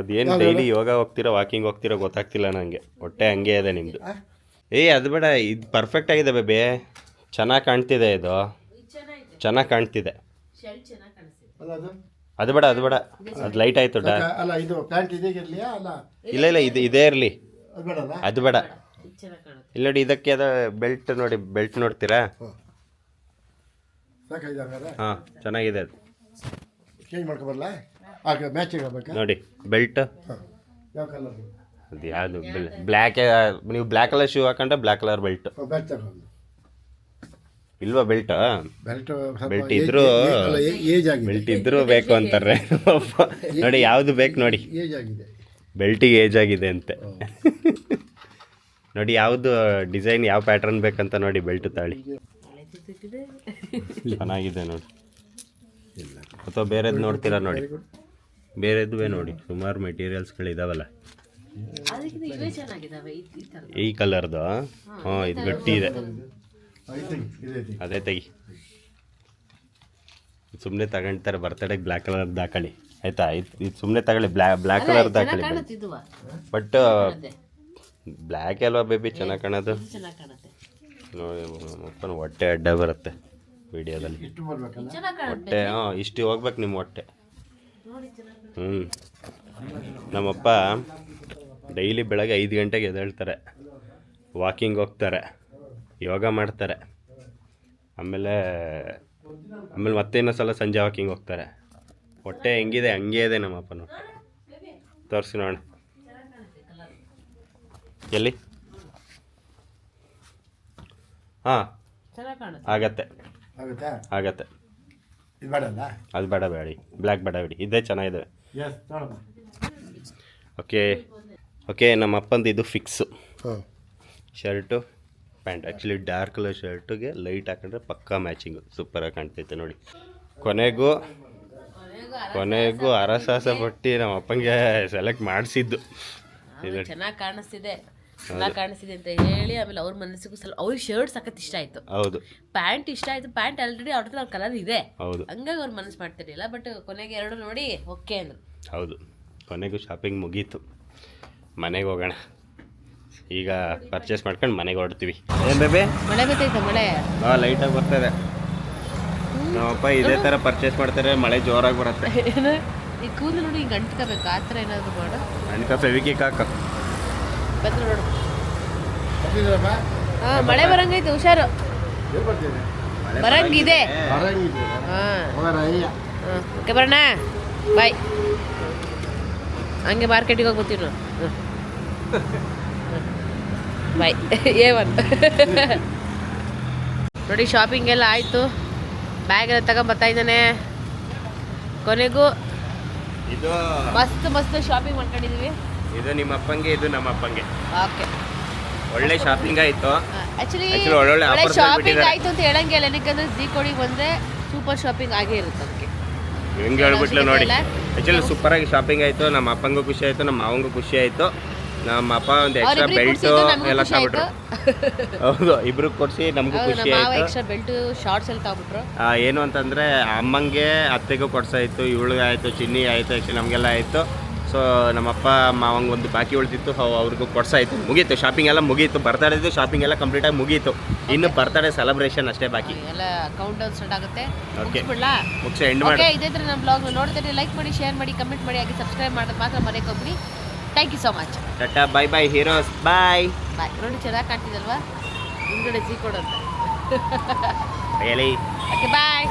ಅದೇನು ಡೈಲಿ ಯೋಗ ಹೋಗ್ತಿರೋ ವಾಕಿಂಗ್ ಹೋಗ್ತಿರೋ ಗೊತ್ತಾಗ್ತಿಲ್ಲ ನನಗೆ. ಹೊಟ್ಟೆ ಹಂಗೆ ಇದೆ ನಿಮ್ಮದು. ಅದು ಬೇಡ, ಇದು ಪರ್ಫೆಕ್ಟ್ ಆಗಿದೆ ಬೇಬಿ. ಚೆನ್ನಾಗಿ ಕಾಣ್ತಿದೆ ಇದು, ಚೆನ್ನಾಗಿ ಕಾಣ್ತಿದೆ. ಅದು ಬೇಡ ಅದು ಲೈಟ್ ಆಯಿತು. ಅಲ್ಲ ಇದು ಪ್ಯಾಂಟ್ ಇದೇ ಇರಲಿಯಾ? ಅಲ್ಲ ಇಲ್ಲ ಇದೇ ಇರಲಿ. ಅದು ಬೇಡ. ಚೆನ್ನಾಗಿ ಇಲ್ಲಿ ನೋಡಿ, ಇದಕ್ಕೆ ಅದು ಬೆಲ್ಟ್ ನೋಡಿ. ಬೆಲ್ಟ್ ನೋಡ್ತೀರಾ? ಸಾಕಾಯ್ತು ಹಂಗಾರೆ. ಹಾಂ, ಚೆನ್ನಾಗಿದೆ ಅದು. ಚೇಂಜ್ ಮಾಡ್ಕೊಬರಲ್ಲ? ಆಗ ಮ್ಯಾಚಿಂಗ್ ಆಗ್ಬೇಕಾ? ನೋಡಿ ಬೆಲ್ಟ್. ಯಾವ ಕಲರ್? ಅದು ಯಾವುದು ಬ್ಲ್ಯಾಕ್. ನೀವು ಬ್ಲ್ಯಾಕ್ ಕಲರ್ ಶೂ ಹಾಕೊಂಡ್ರೆ ಬ್ಲ್ಯಾಕ್ ಕಲರ್ ಬೆಲ್ಟ್. ಬೆಲ್ಟ್ ತಗೊಂಡು ಇಲ್ವಾ ಬೆಲ್ಟ್? ಬೆಲ್ಟ್ ಇದ್ರು ಏಜ್ ಆಗಿದೆ. ಬೆಲ್ಟ್ ಇದ್ರೂ ಬೇಕು ಅಂತಾರೆ ನೋಡಿ. ಯಾವುದು ಬೇಕು ನೋಡಿ. ಏಜ್ ಆಗಿದೆ. ಬೆಲ್ಟಿಗೆ ಏಜ್ ಆಗಿದೆ ಅಂತೆ ನೋಡಿ. ಯಾವುದು ಡಿಸೈನ್, ಯಾವ ಪ್ಯಾಟ್ರನ್ ಬೇಕಂತ ನೋಡಿ. ಬೆಲ್ಟ್ ತಾಳಿ ಚೆನ್ನಾಗಿದೆ ನೋಡಿ. ಅಥವಾ ಬೇರೆದು ನೋಡ್ತೀರಾ ನೋಡಿ. ಬೇರೆದುವೇ ನೋಡಿ, ಸುಮಾರು ಮೆಟೀರಿಯಲ್ಸ್ಗಳಿದಾವಲ್ಲ. ಈ ಕಲರ್ದು. ಹಾಂ, ಇದು ಗಟ್ಟಿ ಇದೆ. ಅದೇ ತೆಗಿ. ಸುಮ್ಮನೆ ತಗೊಂತಾರೆ ಬರ್ತಡೆಗೆ ಬ್ಲ್ಯಾಕ್ ಕಲರ್ದು ಹಾಕೊಳ್ಳಿ. ಆಯ್ತಾ ಇದು ಸುಮ್ಮನೆ ತಗೊಳ್ಳಿ ಬ್ಲ್ಯಾಕ್ ಕಲರ್ ತಗೊಳ್ಳಿ ಕಾಣುತ್ತಿದ್ದುವ ಬಟ್ ಬ್ಲ್ಯಾಕ್ ಅಲ್ವಾ ಬೇಬಿ ಚೆನ್ನಾಗಿ ಕಾಣೋದು ಚೆನ್ನಾಗಿ ಕಾಣುತ್ತೆ ನೋಡಿ ನಮ್ಮಪ್ಪನ ಹೊಟ್ಟೆ ಅಡ್ಡ ಬರುತ್ತೆ ವಿಡಿಯೋದಲ್ಲಿ ಇಷ್ಟು ಬರ್ಬೇಕಲ್ಲ ಚೆನ್ನಾಗಿ ಕಾಣುತ್ತೆ ಹೊಟ್ಟೆ ಇಷ್ಟು ಹೋಗ್ಬೇಕು ನಿಮ್ಮ ಹೊಟ್ಟೆ ನಮ್ಮಪ್ಪ ಡೈಲಿ ಬೆಳಗ್ಗೆ 5 ಗಂಟೆಗೆ ಎದ್ದೇಳ್ತಾರೆ, ವಾಕಿಂಗ್ ಹೋಗ್ತಾರೆ, ಯೋಗ ಮಾಡ್ತಾರೆ, ಆಮೇಲೆ ಮತ್ತೆ ಇನ್ನೊಂದು ಸಲ ಸಂಜೆ ವಾಕಿಂಗ್ ಹೋಗ್ತಾರೆ. ಹೊಟ್ಟೆ ಹೆಂಗಿದೆ ಹಂಗೆ ಇದೆ ನಮ್ಮಪ್ಪನ ಹೊಟ್ಟೆ. ತೋರಿಸಿ ನೋಡೋಣ ಎಲ್ಲಿ. ಹಾಂ ಚೆನ್ನಾಗಿ ಕಾಣುತ್ತೆ. ಆಗತ್ತೆ ಆಗುತ್ತಾ? ಆಗತ್ತೆ. ಇದು ಬೇಡಲ್ಲ? ಅದು ಬೇಡ ಬೇಡಿ, ಬ್ಲ್ಯಾಕ್ ಬೇಡ ಬೇಡಿ, ಇದೇ ಚೆನ್ನಾಗಿದೆ. ಎಸ್ ನೋಡಮ್ಮ. ಓಕೆ ನಮ್ಮ ಅಪ್ಪಂದು ಇದು ಫಿಕ್ಸು. ಹಾಂ shirt pant. Actually dark colour ಶರ್ಟಿಗೆ ಲೈಟ್ ಹಾಕೊಂಡ್ರೆ ಪಕ್ಕಾ ಮ್ಯಾಚಿಂಗು ಸೂಪರಾಗಿ ಕಾಣ್ತೈತೆ ನೋಡಿ. ಕೊನೆಗೂ ಅರಸಾಸ ಪಟ್ಟು ನಮ್ಮ ಅಪ್ಪಂಗೆ ಸೆಲೆಕ್ಟ್ ಮಾಡಿಸಿದ್ದು ಇದು. ಚೆನ್ನಾಗಿ ಕಾಣಿಸ್ತಿದೆ ಅಂತ ಹೇಳಿ ಆಮೇಲೆ ಅವ್ರ ಮನಸ್ಸಿಗೂ ಸ್ವಲ್ಪ ಅವ್ರಿಗೆ ಶರ್ಟ್ ಸಖತ್ ಇಷ್ಟ ಆಯ್ತು. ಹೌದು, ಪ್ಯಾಂಟ್ ಇಷ್ಟ ಆಯ್ತು. ಪ್ಯಾಂಟ್ ಆಲ್ರೆಡಿ ಅವ್ರ ಹತ್ರ ಕಲರ್ ಇದೆ, ಹೌದು, ಹಂಗಾಗಿ ಅವ್ರ ಮನಸ್ಸು ಮಾಡ್ತಿರ್ಲಿಲ್ಲ. ಬಟ್ ಕೊನೆಗೆ ಎರಡು ನೋಡಿ ಓಕೆ ಅಂದ್ರು. ಹೌದು. ಕೊನೆಗೂ ಶಾಪಿಂಗ್ ಮುಗೀತು, ಮನೆಗೆ ಹೋಗೋಣ. ಈಗ ಪರ್ಚೇಸ್ ಮಾಡ್ಕೊಂಡು ಮನೆಗೆ ಹೊರಡ್ತೀವಿ. ಏನು ಬೇಬಿ? ಮಳೆ ಬರ್ತೈತೆ. ಮಳೆ ಲೈಟಾಗಿ ಬರ್ತದೆ. ನಮ್ಮಪ್ಪ ಇದೇ ಥರ ಪರ್ಚೇಸ್ ಮಾಡ್ತಾರೆ, ಮಳೆ ಜೋರಾಗಿ ಬರುತ್ತೆ. ಈ ಕೂದಲು ನೋಡಿ ಹಿಂಗೆ ಅಂಟ್ಕೋಬೇಕು, ಆ ಥರ ಏನಾದ್ರು ಮಾಡು. ಅನ್ಕ ಫೆವಿಕಿಕ್ ಹಾಕ. ಬಂದ್ರು ನೋಡು. ಬರ್ತಿದ್ದೀರಪ್ಪ? ಹಾಂ ಮಳೆ ಬರಂಗೈತೆ, ಹುಷಾರು. ಎಲ್ಲಿ ಬರ್ತಿದೆ? ಬರಂಗಿದೆ. ಬರಂಗಿದೆ. ಹಾಂ ಹೋಗೋಣ ಅಯ್ಯ. ಹಾಂ ಓಕೆ ಬರೋಣ, ಬಾಯ್. ಹಂಗೆ ಮಾರ್ಕೆಟಿಗೆ ಹೋಗಿ ಬರ್ತೀವಿ ನಾವು. ಬಾಯ್. ಏವನ್ ನೋಡಿ ಶಾಪಿಂಗ್ ಎಲ್ಲ ಆಯಿತು, ಬ್ಯಾಗ್ ಎಲ್ಲ ತಗೊಂಬರ್ತಾ ಇದ್ದಾನೆ. ಕೊನೆಗೂ ಇದು ಮಸ್ತ್ ಶಾಪಿಂಗ್ ಮಾಡ್ಕೊಂಡಿದ್ದೀವಿ. ಇದು ನಿಮ್ಮ ಅಪ್ಪಂಗೆ, ಇದು ನಮ್ಮ ಅಪ್ಪಂಗೆ. ಓಕೆ ಒಳ್ಳೆ ಶಾಪಿಂಗ್ ಆಯಿತು. ಆ್ಯಕ್ಚುಲಿ ಒಳ್ಳೊಳ್ಳೆ ಒಳ್ಳೆ offers ಶಾಪಿಂಗ್ ಬಿಟ್ಟಿದ್ದಾರೆ. ಆಯಿತು ಅಂತ ಹೇಳಂಗಿಲ್ಲ, ಏನಕ್ಕೆ ಝೀಕೋಡಿಗೆ ಬಂದರೆ ಸೂಪರ್ ಶಾಪಿಂಗ್ ಆಗೇ ಇರುತ್ತೆ ಅದಕ್ಕೆ. ಹೆಂಗೆ ಹೇಳ್ಬಿಟ್ಲು ನೋಡಿ. ಇಲ್ಲ. ಆ್ಯಕ್ಚುಲಿ ಸೂಪರಾಗಿ ಶಾಪಿಂಗ್ ಆಯಿತು. ನಮ್ಮ ಅಪ್ಪಂಗೂ ಖುಷಿ ಆಯಿತು, ನಮ್ಮ ಮಾವಂಗೂ ಖುಷಿ ಆಯಿತು. ನಮ್ಮ ಅಪ್ಪ ಒಂದು ಎಕ್ಸ್ಟ್ರಾ ಬೆಲ್ಟು ಎಲ್ಲ ತಗೊಬಿಟ್ರು. ಹೌದು, ಇಬ್ರಿಗೆ ಕೊಡಿಸಿ ನಮಗೂ ಖುಷಿ ಆಯಿತು. ಎಕ್ಸ್ಟ್ರಾ ಬೆಲ್ಟ್ ಶಾರ್ಟ್ಸ್ ಎಲ್ಲ ತಗೊಬಿಟ್ರು. ಏನು ಅಂತಂದರೆ ಅಮ್ಮಂಗೆ ಅತ್ತೆಗೂ ಕೊಡ್ಸಾಯಿತು, ಇವಳಿಗೆ ಆಯಿತು, ಚಿನ್ನಿ ಆಯಿತು, ಆ್ಯಕ್ಚುಲಿ ನಮಗೆಲ್ಲ ಆಯಿತು. ಸೊ ನಮ್ಮಪ್ಪ ಮಾವಂಗೆ ಒಂದು ಬಾಕಿ ಉಳಿದಿತ್ತು, ಅವ್ರಿಗೂ ಕೊಡ್ಸಾಯಿತು. ಮುಗೀತು, ಶಾಪಿಂಗ್ ಎಲ್ಲ ಮುಗೀತು. ಬರ್ತಡೇದು ಶಾಪಿಂಗ್ ಎಲ್ಲ ಕಂಪ್ಲೀಟಾಗಿ ಮುಗೀತು. ಇನ್ನು ಬರ್ತಡೇ ಸೆಲೆಬ್ರೇಷನ್ ಅಷ್ಟೇ ಬಾಕಿ. ಎಲ್ಲ ಕೌಂಟ್ ಡೌನ್ ಸ್ಟಾರ್ಟ್ ಆಗುತ್ತೆ. ಓಕೆ, ಬಿಡ್ಲಾ? ಮುಗಿಸಿ ಎಂಡ್ ಮಾಡಿ. ಓಕೆ, ಇದೇ ಥರ ನಮ್ಮ ಬ್ಲಾಗ್ ನೋಡ್ತಾರೆ, ಲೈಕ್ ಮಾಡಿ, ಶೇರ್ ಮಾಡಿ, ಕಮೆಂಟ್ ಮಾಡಿ, ಹಾಗೆ ಸಬ್ಸ್ಕ್ರೈಬ್ ಮಾಡೋದು ಮಾತ್ರ ಮರೆಯೋಕೋಗ್ಬಿಡಿ. Thank you so much. Tata, bye bye heroes, bye bye. ನೋಡಿ ಚೆನ್ನಾಗಿ ಕಾಣ್ತಿದಲ್ವಾ ಹಿಂದ್ಗಡೆ ಝೀಕೋಡ್ ಅಂತ. ಹೇಳಿ. ಓಕೆ ಬಾಯ್.